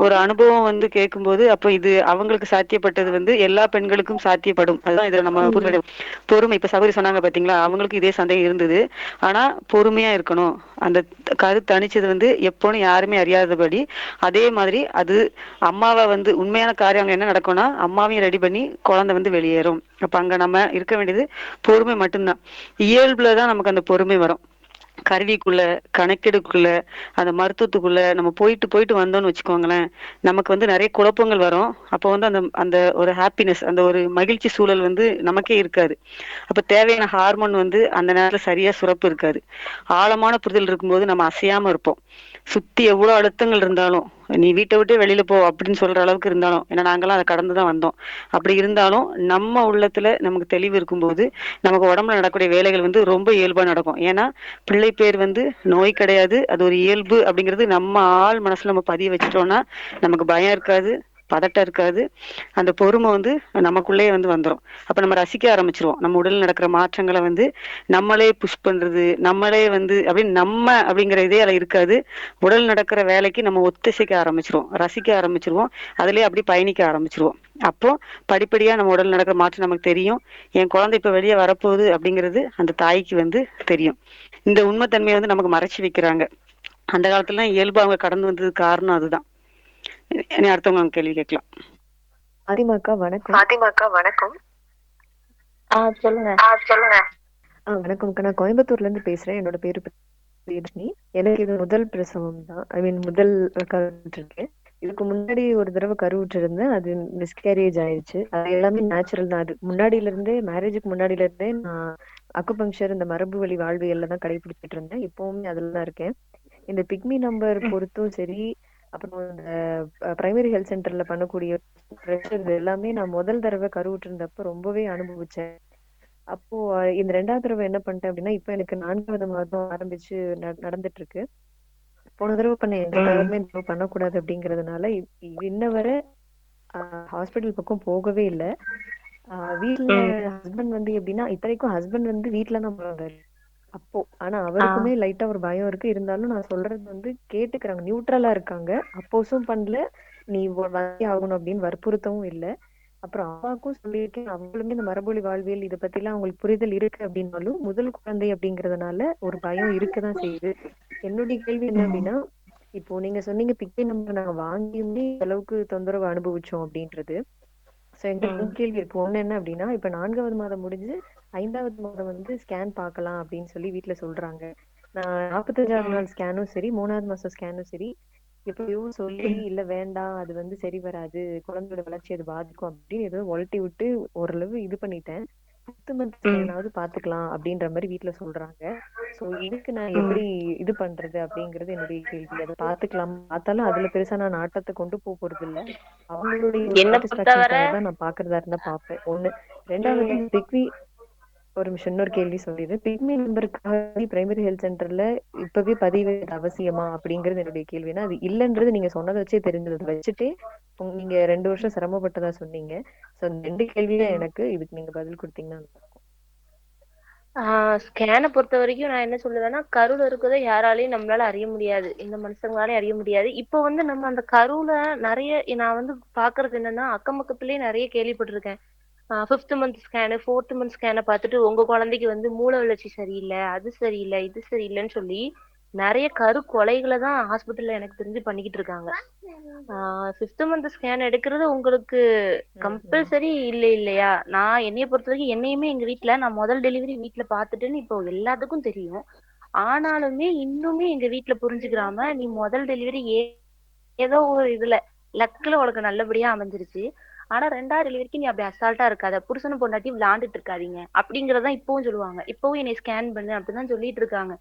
ஒரு அனுபவம் வந்து கேட்கும்போது அப்போ இது அவங்களுக்கு சாத்தியப்பட்டது வந்து எல்லா பெண்களுக்கும் சாத்தியப்படும். அதுதான் இதுல நம்ம புரிதல். பொறுமை. இப்ப சகோதரி சொன்னாங்க பாத்தீங்களா, அவங்களுக்கு இதே சந்தேகம் இருந்தது. ஆனா பொறுமையா இருக்கணும். அந்த கருத்து அணிச்சது வந்து எப்போன்னு யாருமே அறியாதபடி அதே மாதிரி அது அம்மாவை வந்து உண்மையான காரியம் அங்க என்ன நடக்கும்னா அம்மாவையும் ரெடி பண்ணி குழந்தை வந்து வெளியேறும். அப்ப அங்க நம்ம இருக்க வேண்டியது பொறுமை மட்டும்தான். இயல்புலதான் நமக்கு அந்த பொறுமை வரும். கருவிக்குள்ள கணக்கெடுக்குள்ள அந்த மருத்துவத்துக்குள்ள நம்ம போயிட்டு போயிட்டு வந்தோம்னு வச்சுக்கோங்களேன், நமக்கு வந்து நிறைய குழப்பங்கள் வரும். அப்போ வந்து அந்த அந்த ஒரு ஹாப்பினஸ், அந்த ஒரு மகிழ்ச்சி சூழல் வந்து நமக்கே இருக்காது. அப்ப தேவையான ஹார்மோன் வந்து அந்த நேரத்துல சரியா சுரப்பு இருக்காது. ஆழமான புரிதல் இருக்கும்போது நம்ம அசையாம இருப்போம். சுத்தி எவ்வளவு அழுத்தங்கள் இருந்தாலும் நீ வீட்டை விட்டே வெளியில போ அப்படின்னு சொல்ற அளவுக்கு இருந்தாலும், ஏன்னா நாங்கெல்லாம் அதை கடந்துதான் வந்தோம். அப்படி இருந்தாலும் நம்ம உள்ளத்துல நமக்கு தெளிவு இருக்கும்போது நமக்கு உடம்புல நடக்கக்கூடிய வேலைகள் வந்து ரொம்ப இயல்பா நடக்கும். ஏன்னா பிள்ளை பேர் வந்து நோய் கிடையாது, அது ஒரு இயல்பு அப்படிங்கிறது நம்ம ஆள் மனசுல நம்ம பதிய வச்சுட்டோம்னா நமக்கு பயம் இருக்காது, பதட்டம் இருக்காது. அந்த பொறுமை வந்து நமக்குள்ளேயே வந்து வந்துடும். அப்ப நம்ம ரசிக்க ஆரம்பிச்சிருவோம். நம்ம உடல் நடக்கிற மாற்றங்களை வந்து நம்மளே புஷ் பண்றது, நம்மளே வந்து அப்படின்னு நம்ம அப்படிங்கிற இதே அதில் இருக்காது. உடல் நடக்கிற வேலைக்கு நம்ம ஒத்திசைக்க ஆரம்பிச்சிருவோம், ரசிக்க ஆரம்பிச்சிருவோம், அதுலயே அப்படி பயணிக்க ஆரம்பிச்சிருவோம். அப்போ படிப்படியா நம்ம உடல் நடக்கிற மாற்றம் நமக்கு தெரியும். என் குழந்தை இப்ப வெளியே வரப்போகுது அப்படிங்கிறது அந்த தாய்க்கு வந்து தெரியும். இந்த உண்மைத்தன்மையை வந்து நமக்கு மறைச்சு வைக்கிறாங்க. அந்த காலத்துல இயல்பு அவங்க கடந்து வந்ததுக்கு காரணம் அதுதான். இனி அடுத்தவங்க கேள்வி கேட்கலாம். ஃபாத்திமாக்கா வணக்கம். சொல்லுங்க. வணக்கம்க்கா, நான் கோயம்புத்தூர்ல இருந்து பேசுறேன். என்னோட பேரு பிரியதர்ஷினி. எனக்கு இது முதல் பிரசவம் தான். ஐ மீன் முதல் கருவுற்றிருக்கேன். இதுக்கு முன்னாடி ஒரு தடவை கருவுற்று இருந்தேன். அது மிஸ்கேரேஜ் ஆயிடுச்சு. அது எல்லாமே நேச்சுரல் தான். அது முன்னாடியில இருந்தே, மேரேஜுக்கு முன்னாடியில இருந்தே நான் அக்குபங்க்சர் இந்த மரபு வழி வாழ்வியல்ல தான் கடைபிடிச்சிட்டு இருந்தேன். இப்பவுமே அதுல தான் இருக்கேன். இந்த பிக்மி நம்பர் பொறுத்தும் சரி, அப்புறம் இந்த பிரைமரி ஹெல்த் சென்டர்ல பண்ணக்கூடிய ப்ரெஷர், இது எல்லாமே நான் முதல் தடவை கருவுற்று இருந்தப்ப ரொம்பவே அனுபவிச்சேன். அப்போ இந்த 2வது தடவை என்ன பண்ணிட்டேன் அப்படின்னா, இப்ப எனக்கு 4வது மாதம் ஆரம்பிச்சு நடந்துட்டு இருக்கு. போன தடவை பண்ண எந்த தடவையுமே இந்த தடவை பண்ணக்கூடாது அப்படிங்கறதுனால இன்ன வரை ஹாஸ்பிட்டல் பக்கம் போகவே இல்லை. வீட்டுல ஹஸ்பண்ட் வந்து எப்படின்னா, இத்தனைக்கும் ஹஸ்பண்ட் வந்து வீட்டுலதான் போறாரு அப்போ. ஆனா அவருக்குமே லைட்டா ஒரு பயம் இருக்கு. இருந்தாலும் நான் சொல்றது வந்து கேட்டுக்கிறாங்க, நியூட்ரலா இருக்காங்க. அப்போஸும் பண்ணல, நீ வந்தே ஆகணும் அப்படின்னு வற்புறுத்தவும் இல்லை. அப்புறம் அம்மாவுக்கும் சொல்லியிருக்கேன், அவங்களுமே இந்த மரபொழி வாழ்வியல் இதை பத்தி எல்லாம் அவங்களுக்கு புரிதல் இருக்கு அப்படின்னாலும் முதல் குழந்தை அப்படிங்கறதுனால ஒரு பயம் இருக்கதான் செய்யுது. என்னுடைய கேள்வி என்ன அப்படின்னா, இப்போ நீங்க சொன்னீங்க பிக்மி நம்பர் நாங்க வாங்கியுமே இந்த அளவுக்கு தொந்தரவு அனுபவிச்சோம் அப்படின்றது. சோ எங்க 2 கேள்வி இருக்கு. ஒண்ணு என்ன அப்படின்னா, இப்ப 4வது மாதம் முடிஞ்சு 5வது மாதம் வந்து ஸ்கேன் பார்க்கலாம் அப்படின்னு சொல்லி வீட்டுல சொல்றாங்க. நான் 45வது நாள் ஸ்கேனும் சரி, 3வது மாசம் ஸ்கேனும் சரி, எப்படியோ சொல்லி இல்ல வேண்டாம், அது வந்து சரி வராது, குழந்தையோட வளர்ச்சி அது பாதிக்கும் அப்படின்னு ஏதோ உலட்டி விட்டு ஓரளவு இது பண்ணிட்டேன். 10 மந்த் ஸ்கேனாவது பாத்துக்கலாம் அப்படின்ற மாதிரி வீட்டுல சொல்றாங்க. சோ இதுக்கு நான் எப்படி இது பண்றது அப்படிங்கறது என்னுடைய கேள்வி. அதை பாத்துக்கலாம், பார்த்தாலும் அதுல பெருசா நான் நாட்டத்தை கொண்டு போறது இல்ல. அவங்களுடைய ஒரு என்னை பொறுத்தவரை சாட்டிஸ்பாக்சனுக்காக தான் நான் பாக்குறதா இருந்தா பாப்பேன். ஒண்ணு. 2வது பிக்வி ஒரு நிமிஷம் இன்னொரு கேள்வி சொல்லிடுறேன். பிக்மி நம்பருக்காக பிரைமரி ஹெல்த் சென்டர்ல இப்பவே பதிவு அவசியமா அப்படிங்கிறது என்னுடைய கேள்வினா, அது இல்லைன்றது நீங்க சொன்னதை வச்சே தெரிஞ்சது வச்சுட்டு நீங்க 2 வருஷம் சிரமப்பட்டதா சொன்னீங்க. ஸோ அந்த 2 கேள்வியும் எனக்கு இதுக்கு நீங்க பதில் கொடுத்தீங்கன்னா நல்லா இருக்கும். ஸ்கேனை பொறுத்த வரைக்கும் நான் என்ன சொல்லுவேன்னா, கருவில் இருக்கிறத யாராலையும் நம்மளால அறிய முடியாது, இந்த மனுஷங்களாலையும் அறிய முடியாது. இப்போ வந்து நம்ம அந்த கருவுல நிறைய நான் வந்து பாக்குறது என்னன்னா, அக்கம் பக்கத்துலயே நிறைய கேள்விப்பட்டிருக்கேன். 5th month scan 4th month ஸ்கேனை பார்த்துட்டு உங்க குழந்தைக்கு வந்து மூளை வளர்ச்சி சரியில்லை, அது சரியில்லை, இது சரியில்லைன்னு சொல்லி நிறைய கரு கொலைகளை தான் ஹாஸ்பிட்டல்ல எனக்கு தெரிஞ்சு பண்ணிக்கிட்டு இருக்காங்க. 5th மந்த் ஸ்கேன் எடுக்கிறது உங்களுக்கு கம்பல்சரி இல்லை இல்லையா? நான் என்னைய பொறுத்த வரைக்கும் என்னையுமே எங்க வீட்ல நான் முதல் டெலிவரி வீட்ல பார்த்துட்டுன்னு இப்போ எல்லாத்துக்கும் தெரியும். ஆனாலுமே இன்னுமே எங்க வீட்ல புரிஞ்சுக்கிறாம, நீ முதல் டெலிவரி ஏதோ ஒரு இதுல லக்குல உனக்கு நல்லபடியா அமைஞ்சிருச்சு, ஆனா 2வது டெலிவரிக்கு நீ அப்படி அசால்ட்டா இருக்காத, புருஷனும் பொண்டாட்டி விளையாண்டுட்டு இருக்காதீங்க அப்படிங்கறதான் இப்பவும் சொல்லுவாங்க. இப்பவும் என்னை ஸ்கேன் பண்ணு அப்படிதான் சொல்லிட்டு இருக்காங்க.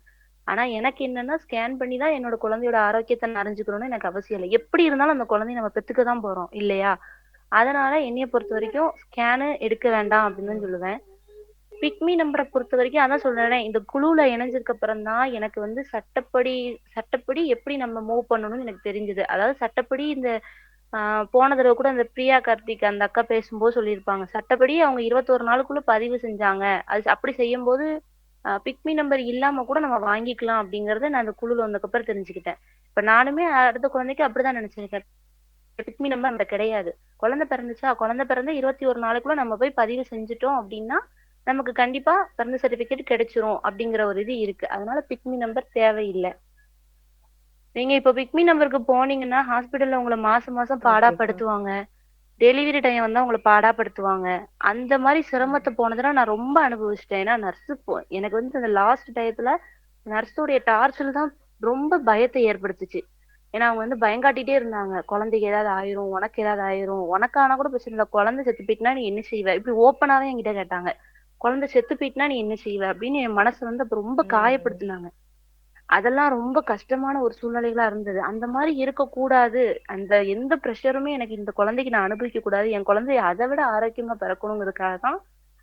ஆனா எனக்கு என்னன்னா, ஸ்கேன் பண்ணி தான் என்னோட குழந்தையோட ஆரோக்கியத்தை நான் அறிஞ்சுக்கணும்னு எனக்கு அவசியம் இல்லை. எப்படி இருந்தாலும் அந்த குழந்தைய நம்ம பெத்துக்க தான் போறோம் இல்லையா? அதனால என்னைய பொறுத்த வரைக்கும் ஸ்கேனு எடுக்க வேண்டாம் அப்படின்னு தான் சொல்லுவேன். பிக்மி நம்பரை பொறுத்த வரைக்கும் அதான் சொல்றேனே, இந்த குழுல இணைஞ்சதுக்கு அப்புறம் தான் எனக்கு வந்து சட்டப்படி எப்படி நம்ம மூவ் பண்ணணும்னு எனக்கு தெரிஞ்சது. அதாவது சட்டப்படி இந்த போன தடவை கூட அந்த பிரியா கார்த்திக் அந்த அக்கா பேசும்போது சொல்லியிருப்பாங்க, சட்டப்படி அவங்க 21 நாளுக்குள்ள பதிவு செஞ்சாங்க. அது அப்படி செய்யும்போது பிக்மி நம்பர் இல்லாம கூட நம்ம வாங்கிக்கலாம் அப்படிங்கறத நான் அந்த குழுல வந்ததுக்கப்புறம் தெரிஞ்சுக்கிட்டேன். இப்ப நானுமே அடுத்த குழந்தைக்கு அப்படிதான் நினைச்சிருக்கேன். பிக்மி நம்பர் அந்த கிடையாது. குழந்தை பிறந்துச்சா, குழந்தை பிறந்து 21 நாளுக்குள்ள நம்ம போய் பதிவு செஞ்சுட்டோம் அப்படின்னா நமக்கு கண்டிப்பா பிறந்த சர்டிபிகேட் கிடைச்சிரும் அப்படிங்கிற ஒரு இது இருக்கு. அதனால பிக்மி நம்பர் தேவையில்லை. நீங்க இப்ப பிக்மி நம்பருக்கு போனீங்கன்னா ஹாஸ்பிட்டல்ல உங்களை மாசம் மாசம் பாடாப்படுத்துவாங்க. டெலிவரி டைம் வந்தா உங்களை பாடாப்படுத்துவாங்க. அந்த மாதிரி சிரமத்தை போனதுன்னா நான் ரொம்ப அனுபவிச்சிட்டேன். ஏன்னா எனக்கு வந்து அந்த லாஸ்ட் டயத்துல நர்ஸோடைய டார்ச்சர் தான் ரொம்ப பயத்தை ஏற்படுத்துச்சு. ஏன்னா அவங்க வந்து பயங்காட்டிட்டே இருந்தாங்க, குழந்தைக்கு ஏதாவது ஆயிரும், உனக்கு ஏதாவது ஆயிரும், உனக்கானா கூட பிரச்சனை இல்லை, குழந்தை செத்து போயிட்டுனா நீ என்ன செய்வ, இப்படி ஓப்பனாவே என்கிட்ட கேட்டாங்க. குழந்தை செத்து போயிட்டுனா நீ என்ன செய்வ அப்படின்னு என் மனசை வந்து அப்ப ரொம்ப காயப்படுத்தினாங்க. அதெல்லாம் ரொம்ப கஷ்டமான ஒரு சூழ்நிலைகளா இருந்தது. அந்த மாதிரி இருக்கக்கூடாது, அந்த எந்த ப்ரெஷருமே எனக்கு இந்த குழந்தைக்கு நான் அனுபவிக்க கூடாது, என் குழந்தைய அதை விட ஆரோக்கியமா பிறக்கணுங்கிறதுக்காக தான்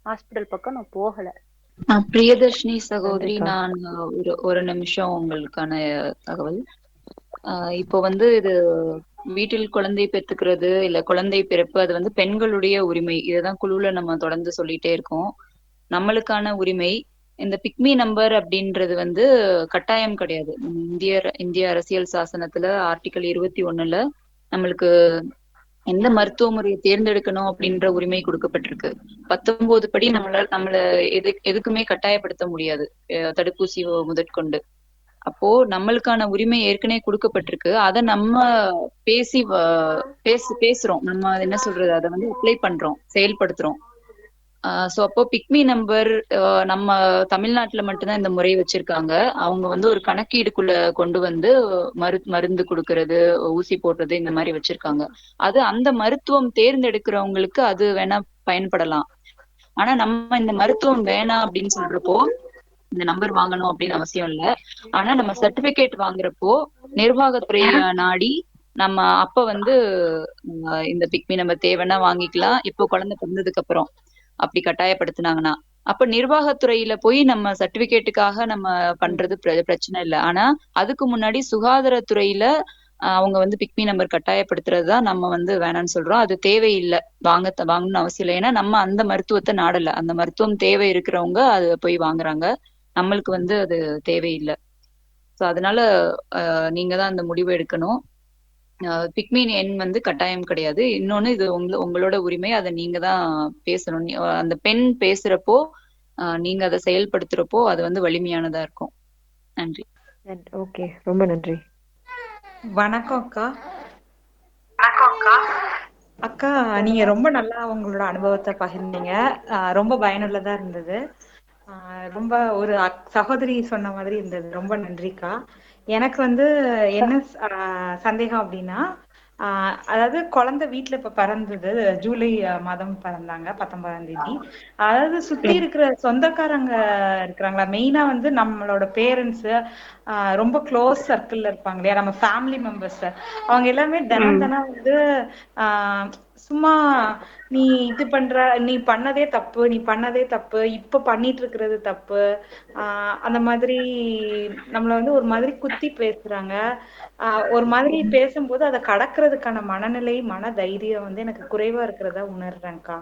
ஹாஸ்பிட்டல் பக்கம் நான் போகல. பிரியதர்ஷினி சகோதரி, நன்றிக்கா. நான் ஒரு நிமிஷம் உங்களுக்கான தகவல். இப்போ வந்து இது வீட்டில் குழந்தை பெத்துக்கிறது இல்ல குழந்தை பிறப்பு, அது வந்து பெண்களுடைய உரிமை. இதுதான் குழுல நம்ம தொடர்ந்து சொல்லிட்டே இருக்கோம். நம்மளுக்கான உரிமை. இந்த பிக்மி நம்பர் அப்படின்றது வந்து கட்டாயம் கிடையாது. இந்திய அரசியல் சாசனத்துல ஆர்டிகல் 21ல நம்மளுக்கு எந்த மருத்துவ முறையை தேர்ந்தெடுக்கணும் அப்படின்ற உரிமை கொடுக்கப்பட்டிருக்கு. 19 படி நம்மள எதுக்குமே கட்டாயப்படுத்த முடியாது, தடுப்பூசி முதற்கொண்டு. அப்போ நம்மளுக்கான உரிமை ஏற்கனவே கொடுக்கப்பட்டிருக்கு. அதை நம்ம பேசி பேசுறோம். நம்ம என்ன சொல்றது, அதை வந்து அப்ளை பண்றோம், செயல்படுத்துறோம். சோ அப்போ பிக்மி நம்பர் நம்ம தமிழ்நாட்டுல மட்டும்தான் இந்த முறை வச்சிருக்காங்க. அவங்க வந்து ஒரு கணக்கீடுக்குள்ள கொண்டு வந்து மருந்து கொடுக்கறது, ஊசி போடுறது, இந்த மாதிரி வச்சிருக்காங்க. அது அந்த மருத்துவம் தேர்ந்தெடுக்கிறவங்களுக்கு அது வேணா பயன்படலாம். ஆனா நம்ம இந்த மருத்துவம் வேணாம் அப்படின்னு சொல்றப்போ இந்த நம்பர் வாங்கணும் அப்படின்னு அவசியம் இல்லை. ஆனா நம்ம சர்டிபிகேட் வாங்குறப்போ நிர்வாகத்துறை நாடி நம்ம அப்ப வந்து இந்த பிக்மி நம்பர் தேவைன்னா வாங்கிக்கலாம். இப்போ குழந்தை பிறந்ததுக்கு அப்புறம் அப்படி கட்டாயப்படுத்தினாங்கன்னா அப்ப நிர்வாகத்துறையில போய் நம்ம சர்டிபிகேட்டுக்காக நம்ம பண்றது பிரச்சனை இல்லை. ஆனா அதுக்கு முன்னாடி சுகாதாரத்துறையில அவங்க வந்து பிக்மி நம்பர் கட்டாயப்படுத்துறதுதான் நம்ம வந்து வேணாம்னு சொல்றோம். அது தேவையில்லை, வாங்கணும்னு அவசியம் இல்லை. ஏன்னா நம்ம அந்த மருத்துவத்தை நாடல. அந்த மருத்துவம் தேவை இருக்கிறவங்க அதை போய் வாங்குறாங்க. நம்மளுக்கு வந்து அது தேவையில்லை. சோ அதனால நீங்க தான் அந்த முடிவு எடுக்கணும். பிக்மி எண் வந்து கட்டாயம் கிடையாது. இன்னொன்னு, இது உங்களோட உரிமை, அதை நீங்க தான் பேசணும். அந்த பெண் பேசுறப்போ நீங்க அதை செயல்படுத்துறப்போ அது வந்து வலிமையானதா இருக்கும். நன்றி. ஓகே, ரொம்ப நன்றி. வணக்கம் அக்கா. அக்கா, நீங்க ரொம்ப நல்லா உங்களோட அனுபவத்தை பகிர்ந்தீங்க. ரொம்ப பயனுள்ளதா இருந்தது. ரொம்ப ஒரு சகோதரி சொன்ன மாதிரி இருந்தது. ரொம்ப நன்றிக்கா. எனக்கு வந்து என்ன சந்தேகம் அப்படின்னா, அதாவது குழந்தை வீட்டுல இப்ப பிறந்தது, ஜூலை மாதம் பிறந்தாங்க, 19ஆம் தேதி. அதாவது சுத்தி இருக்கிற சொந்தக்காரங்க இருக்கிறாங்களா, மெயினா வந்து நம்மளோட பேரண்ட்ஸ், ரொம்ப க்ளோஸ் சர்க்கிள்ல இருப்பாங்க இல்லையா, நம்ம ஃபேமிலி மெம்பர்ஸ், அவங்க எல்லாமே தினம் தினம் வந்து சும்மா நீ இது பண்ற, நீ பண்ணதே தப்பு, நீ பண்ணதே தப்பு, இப்ப பண்ணிட்டு இருக்கிறது தப்பு, அந்த மாதிரி நம்மள வந்து ஒரு மாதிரி குத்தி பேசுறாங்க. ஒரு மாதிரி பேசும்போது அதை கடக்கிறதுக்கான மனநிலை, மன தைரியம் வந்து எனக்கு குறைவா இருக்கிறதா உணர்றேன்க்கா.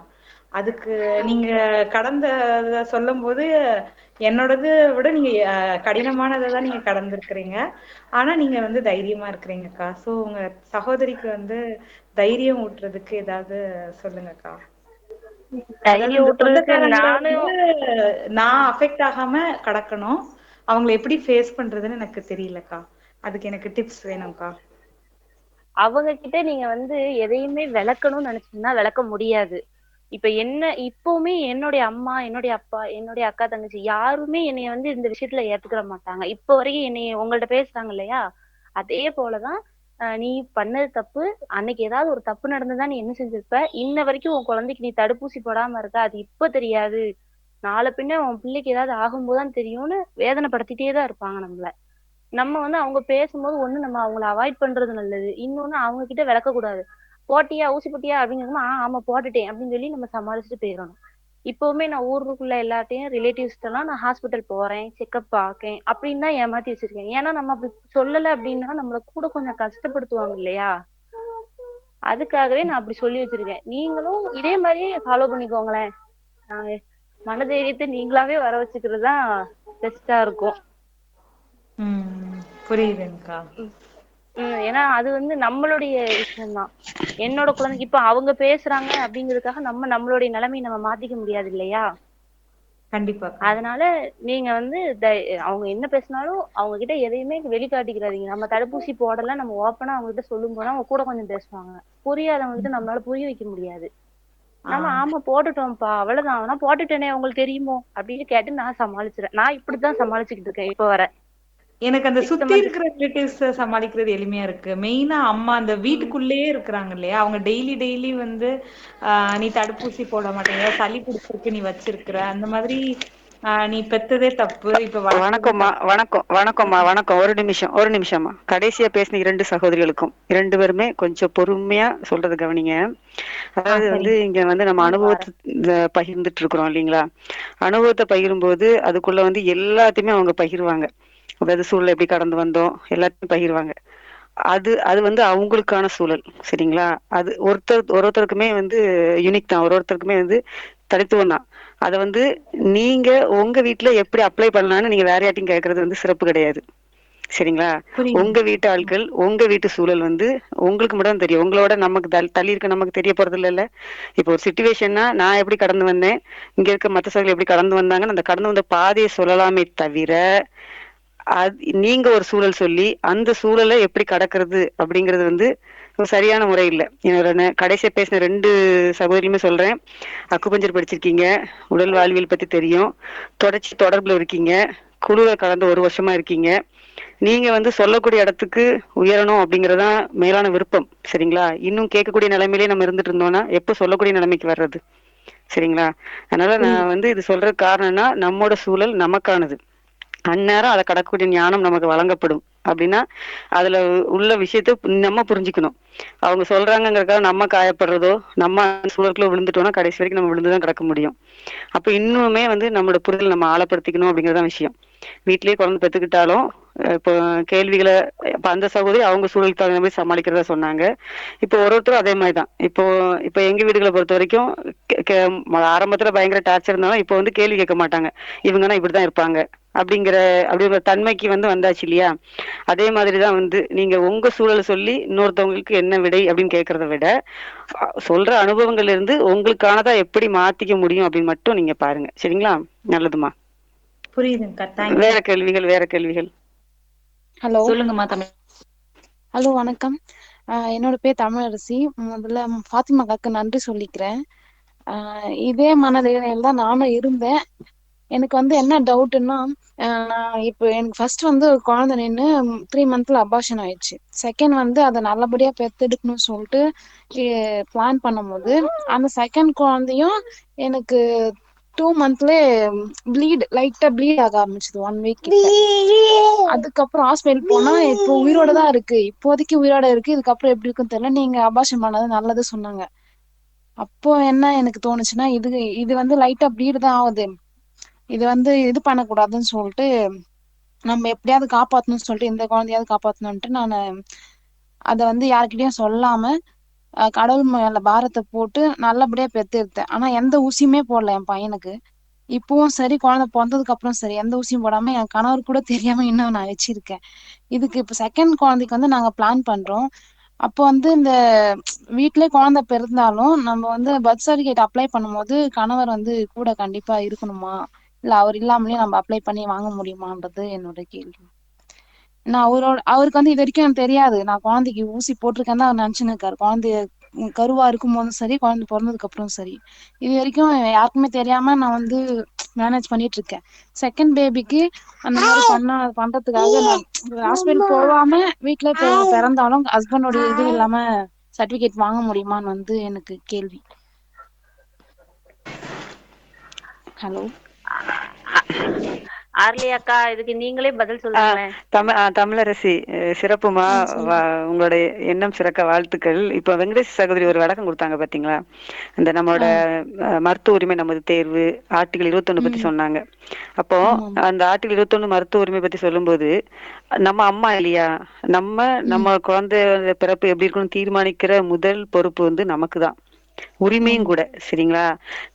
அதுக்கு நீங்க கடந்தத சொல்லும்போது என்னோடது விட நீங்க கடினமானதை தான் நீங்க கடந்திருக்கிறீங்க. ஆனா நீங்க வந்து தைரியமா இருக்கிறீங்கக்கா. சோ உங்க சகோதரிக்கு வந்து தைரியம் ஊட்டுறதுக்கு ஏதாவது சொல்லுங்கக்கா. அதாவது தைரியம் இந்த ஊட்டுறதுக்கு சொந்தக்காரங்களை நானும் வந்து நான் அஃபெக்ட் ஆகாம கடக்கணும். அவங்களை எப்படி ஃபேஸ் பண்றதுன்னு எனக்கு தெரியலக்கா. அதுக்கு எனக்கு டிப்ஸ் வேணும்க்கா. அவங்க கிட்ட நீங்க வந்து எதையுமே விளக்கணும்னு நினைச்சீங்கன்னா விளக்க முடியாது. இப்ப என்ன இப்பவுமே என்னுடைய அம்மா, என்னுடைய அப்பா, என்னுடைய அக்கா, தங்கச்சி யாருமே என்னைய வந்து இந்த விஷயத்துல ஏத்துக்கிற மாட்டாங்க. இப்ப வரைக்கும் என்னைய உங்கள்ட்ட பேசுறாங்க இல்லையா, அதே போலதான் நீ பண்ணது தப்பு. அன்னைக்கு ஏதாவது ஒரு தப்பு நடந்ததா நீ என்ன செஞ்சிருப்ப, இன்ன வரைக்கும் உன் குழந்தைக்கு நீ தடுப்பூசி போடாம இருக்க, அது இப்ப தெரியாது, நாளை பின்ன உன் பிள்ளைக்கு ஏதாவது ஆகும்போதுதான் தெரியும்னு வேதனைப்படுத்திட்டே தான் இருப்பாங்க நம்மள. நம்ம வந்து அவங்க பேசும்போது ஒண்ணு நம்ம அவங்கள அவாய்ட் பண்றது நல்லது, இன்னொன்னு அவங்க கிட்ட விளக்க கூடாது. போட்டியா ஊசி போட்டியா அப்படிங்கிறோமா, ஆமா போட்டுட்டேன் அப்படின்னு சொல்லி நம்ம சமாளிச்சுட்டு போயிடணும். இப்பவுமே நான் ஊருக்குள்ள எல்லாத்தையும் ரிலேட்டிவ்ஸ் எல்லாம் நான் ஹாஸ்பிட்டல் போறேன், செக்அப் பார்க்கேன் அப்படின்னு தான் ஏமாத்தி வச்சிருக்கேன். ஏன்னா நம்ம அப்படி சொல்லல அப்படின்னா நம்மள கூட கொஞ்சம் கஷ்டப்படுத்துவாங்க இல்லையா, அதுக்காகவே நான் அப்படி சொல்லி வச்சிருக்கேன். நீங்களும் இதே மாதிரியே ஃபாலோ பண்ணிக்கோங்களேன். ஆஹ் மனதைரியத்தை நீங்களாவே வர வச்சுக்கிறது தான் பெஸ்டா இருக்கும். புரியுதுங்கக்கா. ஏன்னா அது வந்து நம்மளுடைய விஷயம்தான். என்னோட குழந்தைக்கு இப்ப அவங்க பேசுறாங்க அப்படிங்கிறதுக்காக நம்மளுடைய நிலைமையை நம்ம மாத்திக்க முடியாது இல்லையா. கண்டிப்பா. அதனால நீங்க வந்து அவங்க என்ன பேசினாலும் அவங்க கிட்ட எதையுமே வெளிக்காட்டிக்கிறாதீங்க. நம்ம தடுப்பூசி போடல நம்ம ஓப்பனா அவங்க கிட்ட சொல்லும் போது அவங்க கூட கொஞ்சம் பேசுவாங்க. புரியாதவங்க கிட்ட நம்மளால புரிய வைக்க முடியாது. நம்ம ஆமா போட்டுட்டோம்ப்பா அவ்வளவுதான், ஆனா போட்டுட்டேனே உங்களுக்கு தெரியுமோ அப்படின்னு கேட்டு நான் சமாளிச்சிடறேன். நான் இப்படித்தான் சமாளிச்சுக்கிட்டு இருக்கேன் இப்ப வர. எனக்கு அந்த 6 சுத்தி months இருக்கிற ரிலேட்டிவ்ஸ் சமாளிக்கிறது எளிமையா இருக்கு. மெயினா அம்மா அந்த வீட்டுக்குள்ளேயே இருக்கிறாங்க இல்லையா, அவங்க டெய்லி டெய்லி வந்து நீ தடுப்பூசி போட மாட்டேங்கிற, சளி பிடிச்சிருக்கு நீ வச்சிருக்கிற, அந்த மாதிரி நீ பெத்ததே தப்பு, இப்ப வளர்த்ததும் வணக்கம்மா, தப்பு. வணக்கம்மா, வணக்கம். ஒரு நிமிஷம்மா. கடைசியா பேசின 2 சகோதரிகளுக்கும் 2 பேருமே கொஞ்சம் பொறுமையா சொல்றது கவனிங்க. அதாவது வந்து சரிங்க. இங்க வந்து நம்ம அனுபவத்தை பகிர்ந்துட்டு இருக்கிறோம் இல்லைங்களா. அனுபவத்தை பகிரும்போது அதுக்குள்ள வந்து எல்லாத்தையுமே அவங்க பகிர்வாங்க. அதாவது சூழலை எப்படி கடந்து வந்தோம் எல்லாத்தையும் பகிர்வாங்க. அது அது வந்து அவங்களுக்கான சூழல், சரிங்களா. அது ஒருத்தருக்குமே வந்து யூனிக் தான், ஒருத்தருக்குமே வந்து தனித்துவம் தான். அதை வந்து நீங்க உங்க வீட்டுல எப்படி அப்ளை பண்ணலாம்னு நீங்க வேற யார்ட்டையும் கேட்கறது வந்து சிறப்பு கிடையாது, சரிங்களா. புரியுது. உங்க வீட்டு ஆட்கள், உங்க வீட்டு சூழல் வந்து உங்களுக்கு மட்டும் தான் தெரியும். உங்களோட நமக்கு தள்ளி இருக்க நமக்கு தெரிய போறது இல்லைல்ல. இப்போ ஒரு சிச்சுவேஷன்னா நான் எப்படி கடந்து வந்தேன், இங்க இருக்க மற்ற சகோதரர்கள் எப்படி கடந்து வந்தாங்கன்னு அந்த கடந்து வந்த பாதையை சொல்லலாமே தவிர, அது நீங்க ஒரு சூழல் சொல்லி அந்த சூழலை எப்படி கடக்கிறது அப்படிங்கிறது வந்து சரியான முறை இல்லை. கடைசியா பேசின 2 சகோதரியுமே சொல்றேன், அக்குபஞ்சர் படிச்சிருக்கீங்க, உடல் வாழ்வியல் பத்தி தெரியும், தொடர்புல இருக்கீங்க, குழுவை கடந்த 1 வருஷமா இருக்கீங்க. நீங்க வந்து சொல்லக்கூடிய இடத்துக்கு உயரணும் அப்படிங்கறதான் மேலான விருப்பம், சரிங்களா. இன்னும் கேட்கக்கூடிய நிலைமையிலே நம்ம இருந்துட்டு இருந்தோம்னா எப்ப சொல்லக்கூடிய நிலைமைக்கு வர்றது, சரிங்களா. அதனால நான் வந்து இது சொல்ற காரணம்னா நம்மோட சூழல் நமக்கானது. அந்நேரம் அதை கடக்கக்கூடிய ஞானம் நமக்கு வழங்கப்படும் அப்படின்னா அதுல உள்ள விஷயத்த நம்ம புரிஞ்சுக்கணும். அவங்க சொல்றாங்கிறதுக்காக நம்ம காயப்படுறதோ நம்ம சூழலுக்குள்ள விழுந்துட்டோம்னா கடைசி வரைக்கும் நம்ம விழுந்துதான் கிடக்க முடியும். அப்ப இன்னுமே வந்து நம்மளோட புரிதல் நம்ம ஆழப்படுத்திக்கணும் அப்படிங்கறதான் விஷயம். வீட்லயே குழந்தை பெத்துக்கிட்டாலும் இப்போ கேள்விகளை இப்ப அந்த சகோதரி அவங்க சூழலுக்கு தகுந்த மாதிரி சமாளிக்கிறதா சொன்னாங்க. இப்போ ஒருத்தரும் அதே மாதிரிதான். இப்போ எங்க வீடுகளை பொறுத்த வரைக்கும் ஆரம்பத்துல பயங்கர டார்ச்சர் இருந்தாலும் இப்போ வந்து கேள்வி கேட்க மாட்டாங்க. இவங்கன்னா இப்படிதான் இருப்பாங்க அப்படிங்கிற தன்மைக்கு வந்து வந்தாச்சு இல்லையா. அதே மாதிரிதான் வந்து நீங்க உங்க சூழலை சொல்லி இன்னொருத்தவங்களுக்கு என்ன விடை அப்படின்னு கேட்கறத விட சொல்ற அனுபவங்கள்ல இருந்து உங்களுக்கானதா எப்படி மாத்திக்க முடியும் அப்படின்னு மட்டும் நீங்க பாருங்க, சரிங்களா. நல்லதுமா. புரியுதுங்கக்கா. வேற கேள்விகள். ஹலோ, சொல்லுங்கம்மா. தமிழ். ஹலோ, வணக்கம். என்னோட பேர் தமிழரசி. முதல்ல ஃபாத்திமாக்காக்கு நன்றி சொல்லிக்கிறேன். இதே மனதைரியம் தான் நானும் இருந்தேன். எனக்கு வந்து என்ன டவுட்னா, இப்போ எனக்கு ஃபர்ஸ்ட் வந்து குழந்தை நின்று 3 monthsல அபார்ஷன் ஆயிடுச்சு. செகண்ட் வந்து அதை நல்லபடியா பெத்தெடுக்கணும்னு சொல்லிட்டு பிளான் பண்ணும்போது அந்த செகண்ட் குழந்தையும் எனக்கு 2 monthsலயே லைட்டா ப்ளீட் ஆக ஆரம்பிச்சது. 1 week. அதுக்கப்புறம் ஹாஸ்பிட்டல் போனா இப்போ உயிரோட தான் இருக்கு, இப்போதைக்கு உயிரோட இருக்கு, இதுக்கப்புறம் எப்படி இருக்குன்னு தெரியல, நீங்க அபார்ஷன் பண்ணது நல்லது சொன்னாங்க. அப்போ என்ன எனக்கு தோணுச்சுன்னா, இது வந்து லைட்டா ப்ளீடு தான் ஆகுது. இது வந்து இது பண்ணக்கூடாதுன்னு சொல்லிட்டு, நம்ம எப்படியாவது காப்பாத்தணும்னு சொல்லிட்டு, இந்த குழந்தையாவது காப்பாத்தணும்ன்ட்டு நானு அத வந்து யார்கிட்டயும் சொல்லாம கடவுள் மேல பாரத்தை போட்டு நல்லபடியா பெத்தெடுத்தேன். ஆனா எந்த ஊசியுமே போடல என் பையனுக்கு. இப்பவும் சரி, குழந்தை பொறந்ததுக்கு அப்புறம் சரி, எந்த ஊசியும் போடாம என் கணவர் கூட தெரியாம இன்னும் நான் வச்சிருக்கேன். இதுக்கு இப்ப செகண்ட் குழந்தைக்கு வந்து நாங்க பிளான் பண்றோம். அப்போ வந்து இந்த வீட்லயே குழந்தை பிறந்தாலும் நம்ம வந்து பர்த் சர்டிபிகேட் அப்ளை பண்ணும்போது கணவர் வந்து கூட கண்டிப்பா இருக்கணுமா, இல்ல அவர் இல்லாமலே நம்ம அப்ளை பண்ணி வாங்க முடியுமான்றது என்னோட கேள்வி. நான் அவருக்கு வந்து இது வரைக்கும் எனக்கு தெரியாது. நான் குழந்தைக்கு ஊசி போட்டிருக்கேன்னு தான் அவர் நினைச்சுன்னு இருக்காரு. குழந்தைய கருவா இருக்கும் போதும் சரி, குழந்தை பிறந்ததுக்கு அப்புறம் சரி. இது வரைக்கும் யாருக்குமே தெரியாம நான் வந்து மேனேஜ் பண்ணிட்டு இருக்கேன். செகண்ட் பேபிக்கு அந்த மாதிரி பண்றதுக்காக நான் ஹாஸ்பிட்டல் போகாம வீட்ல பிறந்தாலும் ஹஸ்பண்டோட இது இல்லாம சர்டிபிகேட் வாங்க முடியுமான்னு வந்து எனக்கு கேள்வி. ஹலோ ஆர்லி அக்கா, இதுக்கு நீங்களே பதில் சொல்லுங்களேன். தமிழரசி, சிறப்புமா. சொல்லுங்க. உங்களுடைய எண்ணம் சிறக்க வாழ்த்துக்கள். இப்ப வெங்கடேஷ் சகோதரி ஒரு விளக்கம் கொடுத்தாங்க பாத்தீங்களா, இந்த நம்மளோட மருத்துவ உரிமை நமது தேர்வு ஆர்டிகல் 21 பத்தி சொன்னாங்க. அப்போ அந்த ஆர்டிகல் 21 மருத்துவ உரிமை பத்தி சொல்லும்போது, நம்ம அம்மா இல்லையா, நம்ம குழந்தை பிறப்பு எப்படி இருக்குன்னு தீர்மானிக்கிற முதல் பொறுப்பு வந்து நமக்கு தான், உரிமையும் கூட. சரிங்களா?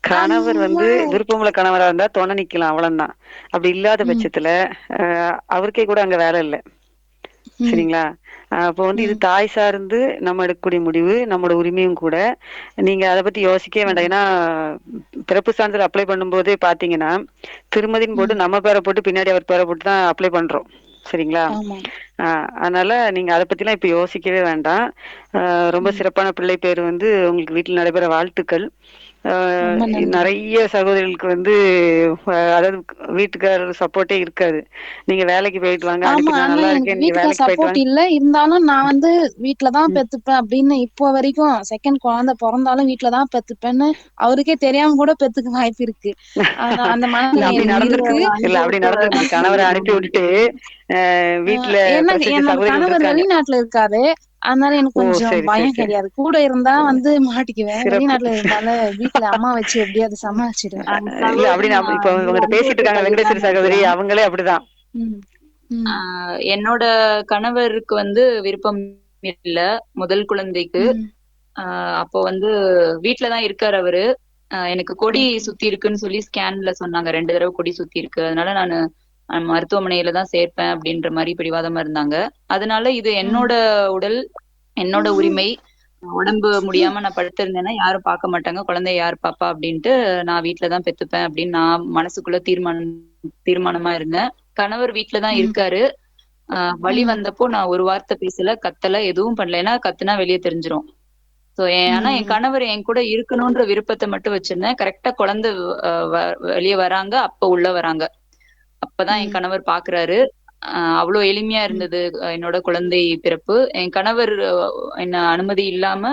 கணவர் வந்து விருப்பமுள்ள கணவரா இருந்தா துணை நிக்கலாம், அவ்வளவுதான். அப்படி இல்லாத பட்சத்துல அவருக்கே கூட அங்க வேலை இல்லை. சரிங்களா? அப்போ வந்து இது தாய் சார்ந்து நம்ம எடுக்கக்கூடிய முடிவு, நம்மளோட உரிமையும் கூட. நீங்க அதை பத்தி யோசிக்கவே வேண்டாம். ஏன்னா பிறப்பு சான்றிதழ் அப்ளை பண்ணும்போதே பாத்தீங்கன்னா திருமதின்னு போட்டு நம்ம பேரை போட்டு பின்னாடி அவர் பேரை போட்டு தான் அப்ளை பண்றோம். சரிங்களா? அதனால நீங்க அதை பத்தி எல்லாம் இப்ப யோசிக்கவே வேண்டாம். ரொம்ப சிறப்பான பிள்ளை பேர் வந்து உங்களுக்கு வீட்டில் நடைபெற வாழ்த்துக்கள். நிறைய சகோதரிகளுக்கு வந்து அதாவது வீட்டுக்காரர் சப்போர்ட்டே இருக்காது. நீங்க வேலைக்கு போயிட்டு வாங்க, அனுப்பி நான் நல்லா இருக்கேன், நீங்க வேலைக்கு போயிட்டு வாங்க. இல்ல இருந்தாலும் நான் வந்து வீட்டுலதான் பெத்துப்பேன் அப்படின்னு இப்போ வரைக்கும். செகண்ட் குழந்தை பிறந்தாலும் வீட்டுலதான் பெத்துப்பேன்னு அவருக்கே தெரியாம கூட பெத்துக்க வாய்ப்பு இருக்கு. அந்த மனநிலை இருக்கு. இல்ல அப்படி நடந்திருக்கு. கணவரை அனுப்பி விட்டுட்டு வீட்டுல என்னோட கணவர் வெளிநாட்டுல இருக்காரு. அதனால எனக்கு கொஞ்சம் பயம் கிடையாது. கூட இருந்தா வந்து மாட்டிக்குவேன். வெளிநாட்டுல இருந்தால வீட்டுல அம்மா வச்சு எப்படியாவது சமாளிச்சிடுவேன். இல்ல அப்படி இப்ப உங்ககிட்ட பேசிட்டு இருக்காங்க வெங்கடேஸ்வரி சகோதரி, அவங்களே அப்படிதான். என்னோட கணவருக்கு வந்து விருப்பம் இல்ல முதல் குழந்தைக்கு. அப்போ வந்து வீட்டுலதான் இருக்காரு அவரு. எனக்கு கொடி சுத்தி இருக்குன்னு சொல்லி ஸ்கேன்ல சொன்னாங்க, 2 தடவை கொடி சுத்தி இருக்கு, அதனால நானு மருத்துவமனையில தான் சேர்ப்பேன் அப்படின்ற மாதிரி பிடிவாதமா இருந்தாங்க. அதனால இது என்னோட உடல், என்னோட உரிமை. உடம்பு முடியாம நான் படுத்திருந்தேன்னா யாரும் பார்க்க மாட்டாங்க, குழந்தைய யார் பாப்பா அப்படின்ட்டு நான் வீட்டுலதான் பெத்துப்பேன் அப்படின்னு நான் மனசுக்குள்ள தீர்மானமா இருந்தேன். கணவர் வீட்டுலதான் இருக்காரு. வலி வந்தப்போ நான் ஒரு வார்த்தை பேசல, கத்தல, எதுவும் பண்ணல. ஏன்னா கத்துனா வெளியே தெரிஞ்சிரும். ஆனா என் கணவர் என் கூட இருக்கணும்ன்ற விருப்பத்தை மட்டும் வச்சிருந்தேன். கரெக்டா குழந்தை வெளியே வராங்க, அப்ப உள்ள வராங்க. அப்பதான் என் கணவர் பாக்குறாரு. அவ்வளவு எளிமையா இருந்தது என்னோட குழந்தை பிறப்பு. என் கணவர் என்ன அனுமதி இல்லாம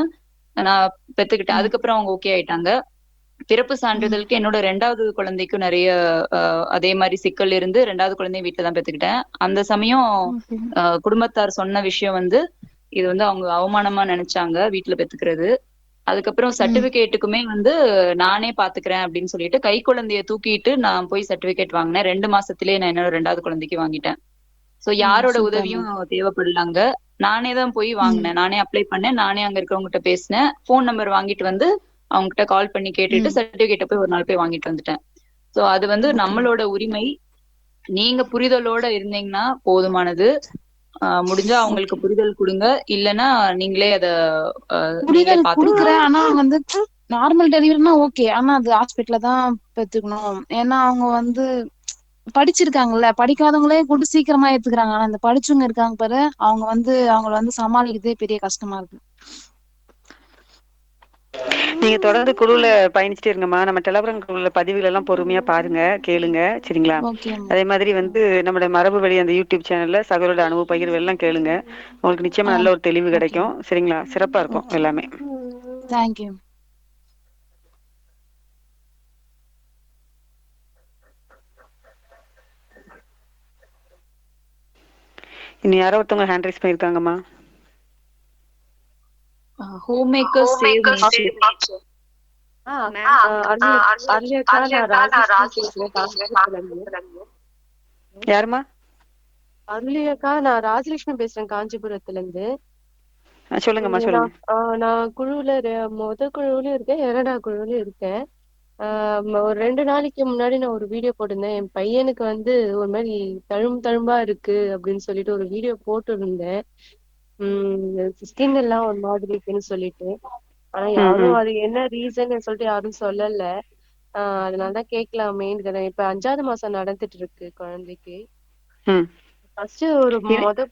நான் பெத்துக்கிட்டேன். அதுக்கப்புறம் அவங்க ஓகே ஆயிட்டாங்க. பிறப்பு சான்றிதழுக்கு என்னோட 2வது குழந்தைக்கும் நிறைய அதே மாதிரி சிக்கல் இருந்து 2வது குழந்தைய வீட்டுல தான் பெத்துக்கிட்டேன். அந்த சமயம் குடும்பத்தார் சொன்ன விஷயம் வந்து இது வந்து அவங்க அவமானமா நினைச்சாங்க வீட்டுல பெத்துக்கிறது. அதுக்கப்புறம் சர்டிபிகேட்டுக்குமே வந்து நானே பாத்துக்கிறேன் அப்படின்னு சொல்லிட்டு கை குழந்தைய தூக்கிட்டு நான் போய் சர்டிபிகேட் வாங்கினேன். 2 மாசத்திலேயே நான் என்னோட 2வது குழந்தைக்கு வாங்கிட்டேன். சோ யாரோட உதவியும் தேவைப்படலாங்க. நானே தான் போய் வாங்கினேன், நானே அப்ளை பண்ணேன், நானே அங்க இருக்கிறவங்ககிட்ட பேசினேன், போன் நம்பர் வாங்கிட்டு வந்து அவங்க கிட்ட கால் பண்ணி கேட்டுட்டு சர்டிபிகேட்டை போய் ஒரு நாள் போய் வாங்கிட்டு வந்துட்டேன். சோ அது வந்து நம்மளோட உரிமை. நீங்க புரிதலோட இருந்தீங்கன்னா போதுமானது. முடிஞ்சா அவங்களுக்கு புரிதல் கொடுங்க, இல்லன்னா நீங்களே அத குடுக்குறேன். ஆனா வந்து நார்மல் டெலிவரினா ஓகே, ஆனா அது ஹாஸ்பிட்டல்ல தான் பெத்துக்கணும். ஏன்னா அவங்க வந்து படிச்சிருக்காங்கல்ல, படிக்காதவங்களே கூட சீக்கிரமா ஏத்துக்கிறாங்க. ஆனா இந்த படிச்சவங்க இருக்காங்க பாரு, அவங்க வந்து அவங்கள வந்து சமாளிக்கிறதே பெரிய கஷ்டமா இருக்கு. நீங்க தொடர்ந்து குழுல பயணிச்சுட்டே இருங்கம்மா. நம்ம டெலகிராம் குழுல பதிவுகள் எல்லாம் பொறுமையா பாருங்க, கேளுங்க. சரிங்களா? அதே மாதிரி வந்து நம்மளுடைய மரபு வழி அந்த யூடியூப் சேனல்ல சகோதரோட அனுபவ பகிர்வு எல்லாம் கேளுங்க. உங்களுக்கு நிச்சயமா நல்ல ஒரு தெளிவு கிடைக்கும். சரிங்களா? சிறப்பா இருக்கும் எல்லாமே. தேங்க்யூ. இன்னும் யாரோ ஒருத்தவங்க ஹேண்ட் ரைஸ் பண்ணிருக்காங்கம்மா. Home makers save nature. Ma'am. அருளியக்கா, நான் ராஜலட்சுமி பேசுறேன் காஞ்சிபுரத்துல இருந்து. யாருமா? அருளியக்கா, நான் ராஜலட்சுமி பேசுறேன் காஞ்சிபுரத்துல இருந்து. சொல்லுங்கம்மா சொல்லுங்க. நான் குழுவுல குழுவுலயும் இருக்கேன், 2வது குழுவுலயும் இருக்கேன். ஒரு 2 நாளைக்கு முன்னாடி நான் ஒரு வீடியோ போட்டிருந்தேன். என் பையனுக்கு வந்து ஒரு மாதிரி தழும்பா இருக்கு அப்படின்னு சொல்லிட்டு ஒரு வீடியோ போட்டு இருந்தேன். ஸ்கின் எல்லாம் ஒரு மாதிரி இருக்குன்னு சொல்லிட்டு. ஆனா யாரும் அது என்ன ரீசன் சொல்லிட்டு யாரும் சொல்லல. அதனாலதான் கேட்கலாமேன்னு. இப்ப 5வது மாசம் நடந்துட்டு இருக்கு குழந்தைக்கு. ஃபர்ஸ்ட்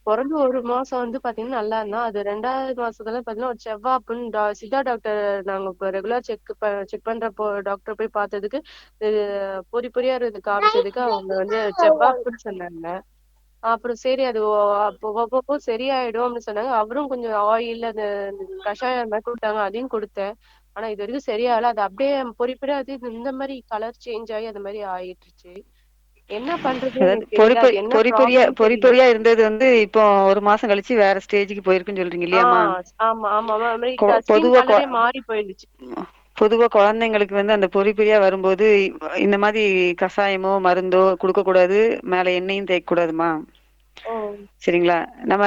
பிறந்து 1 மாசம் வந்து பாத்தீங்கன்னா நல்லா இருந்தா, அது 2வது மாசத்துல பாத்தீங்கன்னா ஒரு செவ்வாப்புன்னு சித்தா டாக்டர் நாங்க இப்ப ரெகுலர் செக் பண்றப்போ டாக்டர் போய் பார்த்ததுக்கு பொறி பொறியா இருக்கு காமிச்சதுக்கு அவங்க வந்து செவ்வாப்புன்னு சொன்னாங்க. அப்புறம் சரி அது அப்போ சரியாயிடும் அப்படின்னு சொன்னாங்க. அவரும் கொஞ்சம் ஆயில் அந்த கஷாயம் மாதிரி கொடுத்தாங்க, அதையும் கொடுத்தேன். ஆனா இது வரைக்கும் சரியாகல. அது அப்படியே பொறி பொறியா இந்த மாதிரி கலர் சேஞ்ச் ஆகி அது மாதிரி ஆயிடுச்சு. என்ன பண்றதுன்னு எனக்கு தெரியல. அது என்ன ப்ராப்ளம் தெரியல. பொறியா இருந்தது வந்து இப்போ 1 மாசம் கழிச்சு வேற ஸ்டேஜுக்கு போயிருக்குன்னு சொல்றீங்க இல்லையாமா? ஆமா ஆமா ஸ்கின் கலரே மாறி போயிடுச்சு. பொதுவா குழந்தைங்களுக்கு வந்து அந்த பொறியா வரும்போது இந்த மாதிரி கஷாயமோ மருந்தோ கொடுக்க கூடாது, மேல எண்ணெயும் தேய்க்க கூடாதுமா. சரிங்களா? நம்ம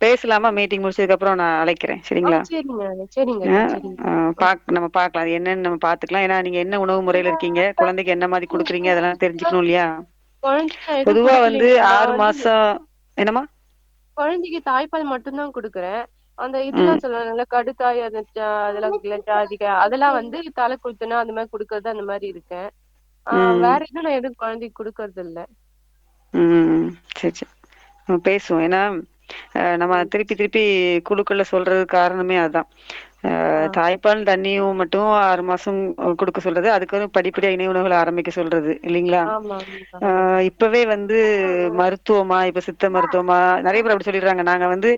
பேசலாமா? மீட்டிங் முடிச்சதுக்கு அப்புறம் நான் அழைக்கிறேன். சரிங்களா? நம்ம பாக்கலாம் அது என்னன்னு நம்ம பாத்துக்கலாம். ஏன்னா நீங்க என்ன உணவு முறையில இருக்கீங்க, குழந்தைக்கு என்ன மாதிரி குடுக்குறீங்க, அதெல்லாம் தெரிஞ்சுக்கணும் இல்லையா? பொதுவா வந்து 6 மாசம். என்னமா? குழந்தைக்கு தாய்ப்பால் மட்டும்தான் கொடுக்குறேன். அந்த இதெல்லாம் சொல்லுவாங்கல்ல கடுக்காய், அதெல்லாம் அதெல்லாம் வந்து தலை குத்துனா அந்த மாதிரி குடுக்கறது அந்த மாதிரி இருக்கேன். வேற எதுவும் நான் எதுவும் குழந்தைக்கு குடுக்கறது இல்ல. சரி சரி, நம்ம பேசுவோம். ஏன்னா நம்ம திருப்பி குழுக்களை சொல்றது காரணமே அதுதான். தாய்ப்பால் தண்ணியும் மட்டும் 6 மாசம் கொடுக்க சொல்றது, அதுக்கு படிப்படியா இணை உணவுகளை ஆரம்பிக்க சொல்றது இல்லைங்களா? இப்பவே வந்து மருத்துவமா, இப்ப சித்த மருத்துவமா நிறைய பேர் அப்படி சொல்லிடுறாங்க. நாங்க வந்து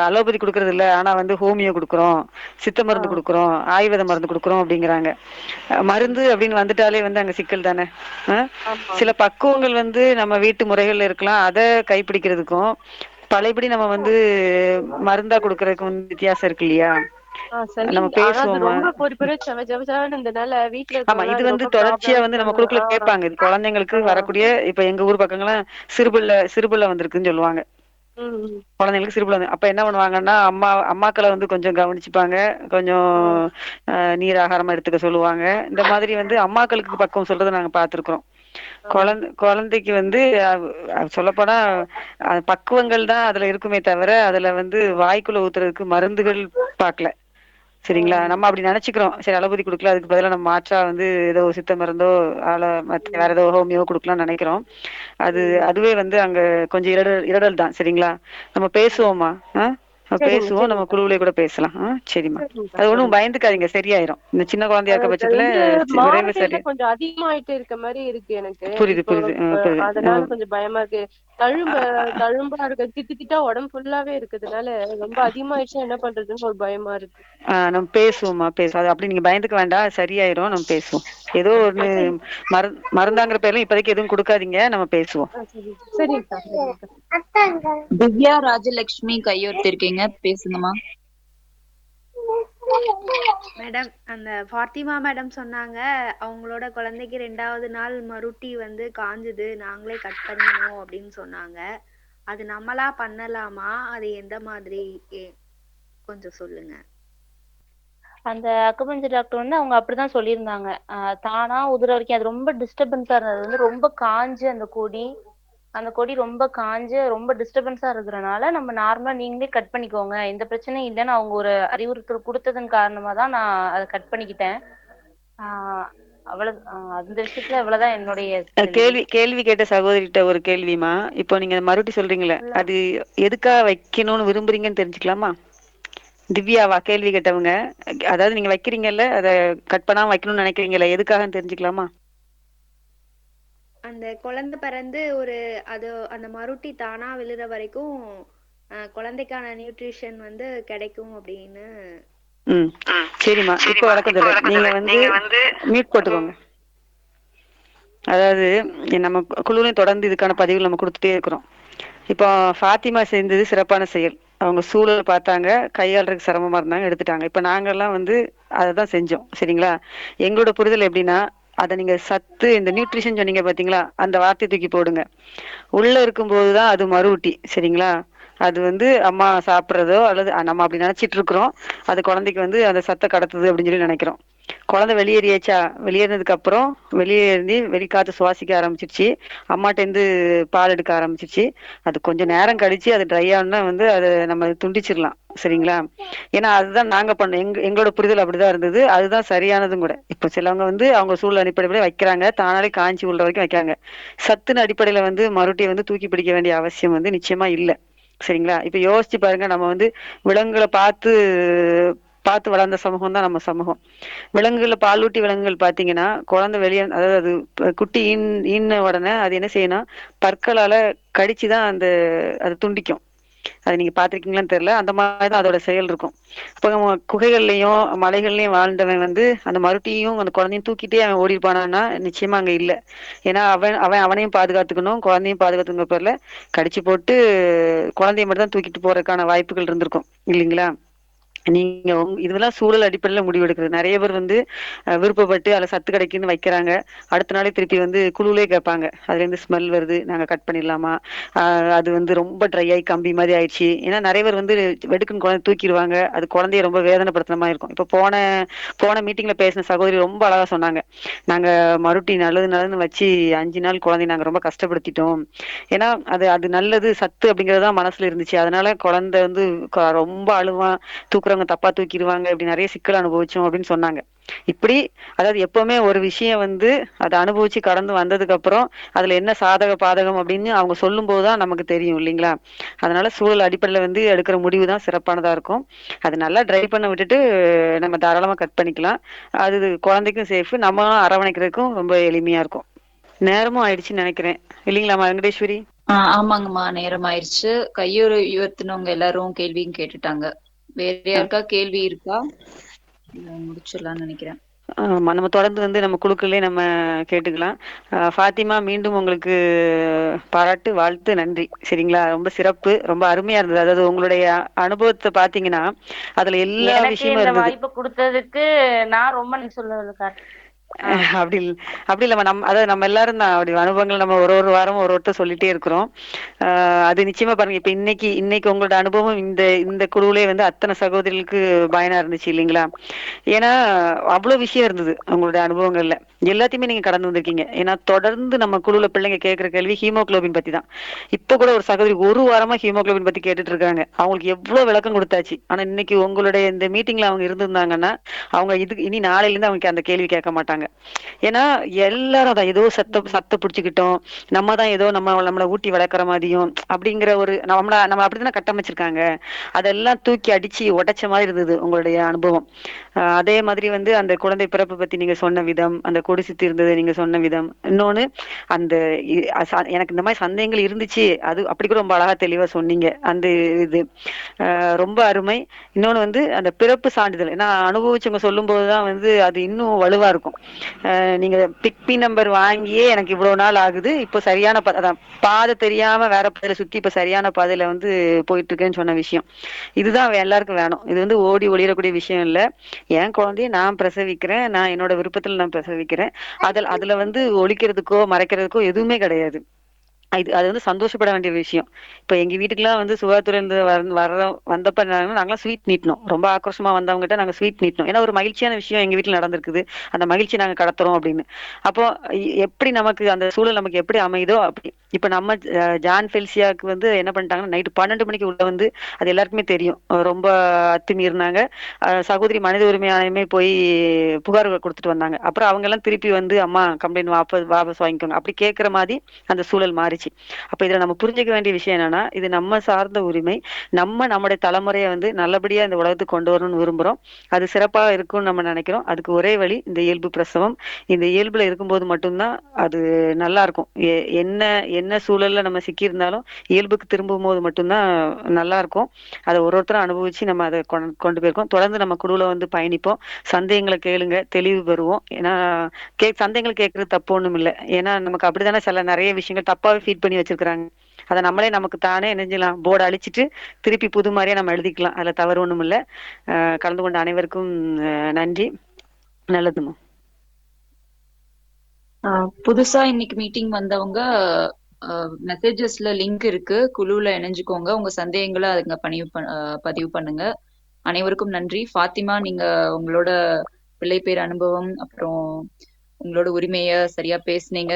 அலோபதி கொடுக்கறது இல்ல, ஆனா வந்து ஹோமியோ கொடுக்குறோம், சித்த மருந்து கொடுக்குறோம், ஆயுர்வேத மருந்து கொடுக்குறோம் அப்படிங்கிறாங்க. மருந்து அப்படின்னு வந்துட்டாலே வந்து அங்க சிக்கல் தானே. சில பக்குவங்கள் வந்து நம்ம வீட்டு முறைகள்ல இருக்கலாம், அதை கைப்பிடிக்கிறதுக்கும் பழையபடி நம்ம வந்து மருந்தா கொடுக்கறதுக்கு வந்து வித்தியாசம் இருக்கு இல்லையா? நம்ம பேசுவோமா? ஆமா, இது வந்து தொடர்ச்சியா வந்து நம்ம குழுக்களை கேட்பாங்க. இது குழந்தைங்களுக்கு வரக்கூடிய, இப்ப எங்க ஊர் பக்கங்கள்லாம் சிறுபுள்ள வந்திருக்குன்னு சொல்லுவாங்க. குழந்தைங்களுக்கு சிறுபுள்ள அப்ப என்ன பண்ணுவாங்கன்னா, அம்மாக்களை வந்து கொஞ்சம் கவனிச்சுப்பாங்க, கொஞ்சம் நீர் ஆகாரமா எடுத்துக்க சொல்லுவாங்க. இந்த மாதிரி வந்து அம்மாக்களுக்கு பக்குவம் சொல்றதை நாங்க பார்த்திருக்கிறோம். குழந்தைக்கு வந்து சொல்லப்போனா பக்குவங்கள் தான் அதுல இருக்குமே தவிர அதுல வந்து வாய்க்குள்ள ஊத்துறதுக்கு மருந்துகள் பார்க்கல. சரிங்களா? நம்ம அப்படி நினைச்சுக்கிறோம். சரி அலோபதி கொடுக்கல, அதுக்கு பதிலா நம்ம மாற்றா வந்து ஏதோ சித்த மருந்தோ வேற ஏதோ ஹோமியோ கொடுக்கலாம்னு நினைக்கிறோம். அதுவே வந்து அங்க கொஞ்சம் இடரல் தான். சரிங்களா? நம்ம பேசுவோமா? பேசுவோம், நம்ம குழுவிலே கூட பேசலாம். சரிம்மா, அது ஒண்ணும் பயந்துக்காதீங்க, சரியாயிரும். இந்த சின்ன குழந்தையா இருக்க பட்சத்துல விரைவு சரி. கொஞ்சம் அதிகமாயிட்டு இருக்க மாதிரி இருக்கு எனக்கு. புரியுது. அதனால கொஞ்சம் பயமா இருக்கு. தழும்பா இருக்கு, திட்டா உடம்பு ஃபுல்லாவே இருக்குதுனால ரொம்ப அதிகமாயிடுச்சுன்னா என்ன பண்றதுன்னு ஒரு பயமா இருக்கு. நம்ம பேசுவோமா? அது அப்படி நீங்க பயந்துக்க வேண்டாம், சரியாயிரும். நம்ம பேசுவோம். ஏதோ ஒண்ணு மருந்தாங்கிற பேர்ல இப்போதைக்கு எதுவும் கொடுக்காதீங்க, நம்ம பேசுவோம். திவ்யா ராஜலட்சுமி கையெழுத்திருக்கீங்க, பேசுங்கம்மா. மேடம், அந்த ஃபாத்திமா மேடம் சொன்னாங்க அவங்களோட குழந்தைக்கு 2வது நாள் மறுட்டி வந்து காஞ்சுது, நாங்களே கட் பண்ணணும் அப்படின்னு சொன்னாங்க. அது நம்மளா பண்ணலாமா? அது எந்த மாதிரி கொஞ்சம் சொல்லுங்க. அந்த அக்குபஞ்சர் டாக்டர் வந்து அவங்க அப்படிதான் சொல்லியிருந்தாங்க. தானா உதிர வரைக்கும் அது ரொம்ப டிஸ்டர்பன்ஸா இருந்தது. வந்து ரொம்ப காஞ்சு அந்த கொடி ரொம்ப காஞ்சு ரொம்ப டிஸ்டர்பன்ஸா இருக்கிறனால நம்ம நார்மலா நீங்களே கட் பண்ணிக்கோங்க, எந்த பிரச்சனையும் இல்லைன்னு அவங்க ஒரு அறிவுறுத்தல் கொடுத்ததன் காரணமா தான் நான் அதை கட் பண்ணிக்கிட்டேன். அந்த விஷயத்துல இவ்வளவுதான் என்னுடைய கேள்வி கேட்ட சகோதரிகிட்ட ஒரு கேள்விமா. இப்போ நீங்க மறுபடி சொல்றீங்களே, அது எதுக்காக வைக்கணும்னு விரும்புறீங்கன்னு தெரிஞ்சுக்கலாமா? திவ்யாவா கேள்வி கேட்டவங்க? அதாவது நீங்க வைக்கிறீங்கல்ல, அதை கட் பண்ணாம வைக்கணும்னு நினைக்கிறீங்கல்ல, எதுக்காகன்னு தெரிஞ்சுக்கலாமா? அந்த குழந்தை பிறந்து அந்த மறுட்டி தானா விழுற வரைக்கும் குழந்தைக்கான நியூட்ரிஷன் வந்து கிடைக்கும் அப்படின்னு. சரிம்மா, இப்போ வழக்கத்துல நீங்க வந்து மியூட் போட்டுக்கோங்க. அதாவது நம்ம குழுவிலையும் தொடர்ந்து இதுக்கான பதிவுகள் நம்ம கொடுத்துட்டே இருக்கிறோம். இப்போ ஃபாத்திமா செய்தது சிறப்பான செயல். அவங்க சூழல் பார்த்தாங்க, கையாளுறதுக்கு சிரமமா இருந்தாங்க, எடுத்துட்டாங்க. இப்ப நாங்கெல்லாம் வந்து அததான் செஞ்சோம். சரிங்களா? எங்களோட புரிதல் எப்படின்னா, அத நீங்க சத்து இந்த நியூட்ரிஷன் சொன்னீங்க பார்த்தீங்களா? அந்த வார்த்தைய தூக்கி போடுங்க. உள்ள இருக்கும்போது தான் அது மறுவூட்டி. சரிங்களா? அது வந்து அம்மா சாப்பிடுறதோ அல்லது நம்ம அப்படி நினைச்சிட்டு இருக்கிறோம். அது குழந்தைக்கு வந்து அந்த சத்த கடத்துது அப்படின்னு சொல்லி நினைக்கிறோம். குழந்தை வெளியேறியாச்சா? வெளியேறினதுக்கு அப்புறம் வெளியேறி வெளிக்காத்து சுவாசிக்க ஆரம்பிச்சிருச்சு. அம்மாட்டேருந்து பால் எடுக்க ஆரம்பிச்சிருச்சு. அது கொஞ்சம் நேரம் கழிச்சு அது ட்ரை ஆனா வந்து அதை நம்ம துண்டிச்சிடலாம். சரிங்களா? ஏன்னா அதுதான் நாங்க பண்ணோம். எங்களோட புரிதல் அப்படிதான் இருந்தது. அதுதான் சரியானதும் கூட. இப்ப சிலவங்க வந்து அவங்க சூழல் அடிப்படையில வைக்கிறாங்க, தானாலே காஞ்சி உள்ள வரைக்கும் வைக்காங்க. சத்துன்னு அடிப்படையில வந்து மறுபடியும் வந்து தூக்கி பிடிக்க வேண்டிய அவசியம் வந்து நிச்சயமா இல்ல. சரிங்களா? இப்ப யோசிச்சு பாருங்க, நம்ம வந்து விலங்குகளை பார்த்து பார்த்து வளர்ந்த சமூகம் தான் நம்ம சமூகம். விலங்குகளை பாலூட்டி விலங்குகள் பாத்தீங்கன்னா, குழந்தை வெளியே அதாவது அது குட்டி ஈன உடனே அது என்ன செய்யணும், பற்களால கடிச்சுதான் அந்த அது துண்டிக்கும். அது நீங்க பாத்திருக்கீங்களான்னு தெரியல. அந்த மாதிரிதான் அதோட செயல் இருக்கும். அப்ப நம்ம குகைகள்லயும் மலைகள்லயும் வாழ்ந்தவன் வந்து அந்த மறுட்டியும் அந்த குழந்தையும் தூக்கிட்டே அவன் ஓடிப்பானான்னா நிச்சயமா அங்க இல்ல. ஏன்னா அவன் அவன் அவனையும் பாதுகாத்துக்கணும், குழந்தையும் பாதுகாத்துக்கிற பேர்ல கடிச்சு போட்டு குழந்தைய மட்டும் தான் தூக்கிட்டு போறதுக்கான வாய்ப்புகள் இருந்திருக்கும் இல்லைங்களா? நீங்க இதெல்லாம் சூழல் அடிப்படையில முடிவெடுக்கிறது. நிறைய பேர் வந்து விருப்பப்பட்டு அதுல சத்து கிடைக்குன்னு வைக்கிறாங்க. அடுத்த நாளே திருப்பி வந்து குழுவிலே கேட்பாங்க, அதுல இருந்து ஸ்மெல் வருது, நாங்க கட் பண்ணிடலாமா, அது வந்து ரொம்ப ட்ரை ஆகி கம்பி மாதிரி ஆயிடுச்சு. ஏன்னா நிறைய பேர் வந்து வெடுக்குன்னு குழந்தை தூக்கிடுவாங்க. அது குழந்தைய ரொம்ப வேதனைப்படுத்துற மாதிரி இருக்கும். இப்ப போன போன மீட்டிங்ல பேசின சகோதரி ரொம்ப அழகா சொன்னாங்க. நாங்க மறுபடி நல்லது நல்லதுன்னு வச்சு 5 நாள் குழந்தைய நாங்க ரொம்ப கஷ்டப்படுத்திட்டோம். ஏன்னா அது அது நல்லது சத்து அப்படிங்கறதுதான் மனசுல இருந்துச்சு. அதனால குழந்தை வந்து ரொம்ப அழுவான், தூக்குறவங்க தப்பா தூக்கிடுவாங்க, இப்படி நிறைய சிக்கல் அனுபவிச்சோம் அப்படின்னு சொன்னாங்க. இப்படி அதாவது எப்பவுமே ஒரு விஷயம் வந்து அதை அனுபவிச்சு கடந்து வந்ததுக்கு அப்புறம் அதுல என்ன சாதக பாதகம் அப்படின்னு அவங்க சொல்லும் போதுதான் நமக்கு தெரியும் இல்லைங்களா? அதனால சூழல் அடிப்படையில வந்து எடுக்கிற முடிவு தான் சிறப்பானதா இருக்கும். அது நல்லா ட்ரை பண்ண விட்டுட்டு நம்ம தாராளமா கட் பண்ணிக்கலாம். அது குழந்தைக்கும் சேஃப், நம்மளும் அரவணைக்கிறதுக்கும் ரொம்ப எளிமையா இருக்கும். நேரமும் ஆயிடுச்சுன்னு நினைக்கிறேன் இல்லைங்களா வெங்கடேஸ்வரி? ஆமாங்கம்மா, நேரம் ஆயிருச்சு. கையுறை உயர்த்தினவங்க எல்லாரும் கேள்வியும் கேட்டுட்டாங்க. வேற யாருக்கா கேள்வி இருக்கா? முடிச்சிடலாம்னு நினைக்கிறேன். ஆமா, நம்ம தொடர்ந்து வந்து நம்ம குழுக்களே நம்ம கேட்டுக்கலாம். ஃபாத்திமா, மீண்டும் உங்களுக்கு பாராட்டு, வாழ்த்து, நன்றி. சரிங்களா? ரொம்ப சிறப்பு, ரொம்ப அருமையா இருந்தது. அதாவது உங்களுடைய அனுபவத்தை பாத்தீங்கன்னா அதுல எல்லா எனக்கு விஷயமும் இந்த இருந்தது. வாய்ப்பு கொடுத்ததுக்கு நான் ரொம்ப நன்றி சொல்லுவேன். அப்படி அப்படி இல்லம்மா, அதாவது நம்ம எல்லாரும் தான் அப்படி அனுபவங்கள் நம்ம ஒரு வாரம் ஒருத்தர் சொல்லிட்டே இருக்கிறோம். அது நிச்சயமா பாருங்க, இப்ப இன்னைக்கு உங்களோட அனுபவம் இந்த குழுவிலே வந்து அத்தனை சகோதரிகளுக்கு பயனா இருந்துச்சு இல்லைங்களா? ஏன்னா அவ்வளவு விஷயம் இருந்தது உங்களுடைய அனுபவங்கள்ல. எல்லாத்தையுமே நீங்க கடந்து வந்திருக்கீங்க. ஏன்னா தொடர்ந்து நம்ம குழுல பிள்ளைங்க கேட்கிற கேள்வி ஹீமோகுளோபின் பத்தி தான். இப்ப கூட ஒரு சகோதரி ஒரு வாரமா ஹீமோகுளோபின் பத்தி கேட்டுட்டு இருக்காங்க. அவங்களுக்கு எவ்வளவு விளக்கம் கொடுத்தாச்சு. ஆனா இன்னைக்கு உங்களுடைய இந்த மீட்டிங்ல அவங்க இருந்திருந்தாங்கன்னா அவங்க இனி நாளையில இருந்து அவங்க அந்த கேள்வி கேட்க மாட்டாங்க. ஏன்னா எல்லாரும் அதான் ஏதோ சத்த பிடிச்சுக்கிட்டோம், நம்ம தான் ஏதோ நம்மளை ஊட்டி வளர்க்குற மாதிரியும் அப்படிங்கிற ஒரு நம்ம அப்படித்தானே கட்டமைச்சிருக்காங்க. அதெல்லாம் தூக்கி அடிச்சு உடைச்ச மாதிரி இருந்தது உங்களுடைய அனுபவம். அதே மாதிரி வந்து அந்த குழந்தை பிறப்பு பத்தி நீங்க சொன்ன விதம், அந்த கொடி சுத்தி இருந்தது நீங்க சொன்ன விதம், இன்னொன்னு அந்த எனக்கு இந்த மாதிரி சந்தேகங்கள் இருந்துச்சு, அது அப்படி கூட ரொம்ப அழகா தெளிவா சொன்னீங்க. அந்த இது ரொம்ப அருமை. இன்னொன்னு வந்து அந்த பிறப்பு சான்றிதழ், ஏன்னா அனுபவிச்சவங்க சொல்லும் போதுதான் வந்து அது இன்னும் வலுவா இருக்கும். நீங்க பிக்பி நம்பர் வாங்கியே எனக்கு இவ்வளவு நாள் ஆகுது, இப்போ சரியான அதான் பாதை தெரியாம வேற பாதையில சுத்தி இப்ப சரியான பாதையில வந்து போயிட்டு இருக்கேன்னு சொன்ன விஷயம், இதுதான் எல்லாருக்கும் வேணும். இது வந்து ஓடி ஒளிரக்கூடிய விஷயம் இல்ல. என் குழந்தைய நான் பிரசவிக்கிறேன், நான் என்னோட விருப்பத்துல நான் பிரசவிக்கிறேன். அதுல வந்து ஒழிக்கிறதுக்கோ மறைக்கிறதுக்கோ எதுவுமே கிடையாது. அது வந்து சந்தோஷப்பட வேண்டிய விஷயம். இப்ப எங்க வீட்டுக்குலாம் வந்து சுகாதாரத்துல இருந்து வந்தப்ப நாங்களாம் ஸ்வீட் நீட்டினோம். ரொம்ப ஆக்ரோஷமா வந்தவங்ககிட்ட நாங்க ஸ்வீட் நீட்டினோம். ஏன்னா ஒரு மகிழ்ச்சியான விஷயம் எங்க வீட்டுல நடந்திருக்குது, அந்த மகிழ்ச்சி நாங்க கடத்துறோம் அப்படின்னு. அப்போ எப்படி நமக்கு அந்த சூழல் நமக்கு எப்படி அமையுதோ அப்படி. இப்ப நம்ம ஜான் பெல்சியாவுக்கு வந்து என்ன பண்ணிட்டாங்கன்னா நைட்டு 12 மணிக்கு உள்ள வந்து, அது எல்லாருக்குமே தெரியும், ரொம்ப அத்துமீறினாங்க. சகோதரி மனித உரிமை ஆணையமே போய் புகார் கொடுத்துட்டு வந்தாங்க. அப்புறம் அவங்க எல்லாம் திருப்பி வந்து அம்மா கம்ப்ளைண்ட் வாபஸ் வாங்கிக்கோங்க அப்படி கேட்கிற மாதிரி அந்த சூழல் மாறிச்சு. அப்ப இதுல நம்ம புரிஞ்சுக்க வேண்டிய விஷயம் என்னன்னா, இது நம்ம சார்ந்த உரிமை. நம்முடைய தலைமுறையை வந்து நல்லபடியா இந்த உலகத்துக்கு கொண்டு வரணும்னு விரும்புறோம். அது சிறப்பா இருக்கும்னு நம்ம நினைக்கிறோம். அதுக்கு ஒரே வழி இந்த இயல்பு பிரசவம். இந்த இயல்புல இருக்கும்போது மட்டும்தான் அது நல்லா இருக்கும். என்ன என்ன சூழல்ல நம்ம சிக்கியிருந்தாலும் இயல்புக்கு திரும்பும் போது மட்டும்தான் நல்லா இருக்கும். அதை ஒருத்தரும் அனுபவிச்சு நம்ம அதை கொண்டு போயிருக்கோம். தொடர்ந்து நம்ம குழுவில் வந்து பயணிப்போம். சந்தேகங்களை கேளுங்க, தெளிவு பெறுவோம். ஏன்னா சந்தேகங்கள் கேட்கறது தப்பு ஒண்ணும் இல்லை. ஏன்னா நமக்கு அப்படித்தானே சில நிறைய விஷயங்கள் தப்பாவே ஃபீட் பண்ணி வச்சிருக்கிறாங்க. அதை நம்மளே நமக்கு தானே நினைஞ்சலாம் போர்டு அழிச்சிட்டு திருப்பி புது மாதிரியா நம்ம எழுதிக்கலாம். அதுல தவறு ஒண்ணும் இல்லை. கலந்து கொண்ட அனைவருக்கும் நன்றி. நல்லதுமா. புதுசா இன்னைக்கு மீட்டிங் வந்தவங்க மெசேஜஸ்ல லிங்க் இருக்கு, குழுல இணைஞ்சுக்கோங்க. உங்க சந்தேகங்களை அதுங்க பதிவு பண்ணுங்க. அனைவருக்கும் நன்றி. ஃபாத்திமா, நீங்க உங்களோட பிள்ளை பேர் அனுபவம் அப்புறம் உங்களோட உரிமைய சரியா பேசுனீங்க.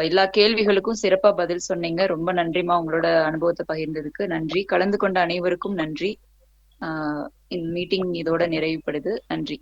எல்லா கேள்விகளுக்கும் சிறப்பா பதில் சொன்னீங்க. ரொம்ப நன்றிமா, உங்களோட அனுபவத்தை பகிர்ந்ததுக்கு நன்றி. கலந்து கொண்ட அனைவருக்கும் நன்றி. இந்த மீட்டிங் இதோட நிறைவுபடுது. நன்றி.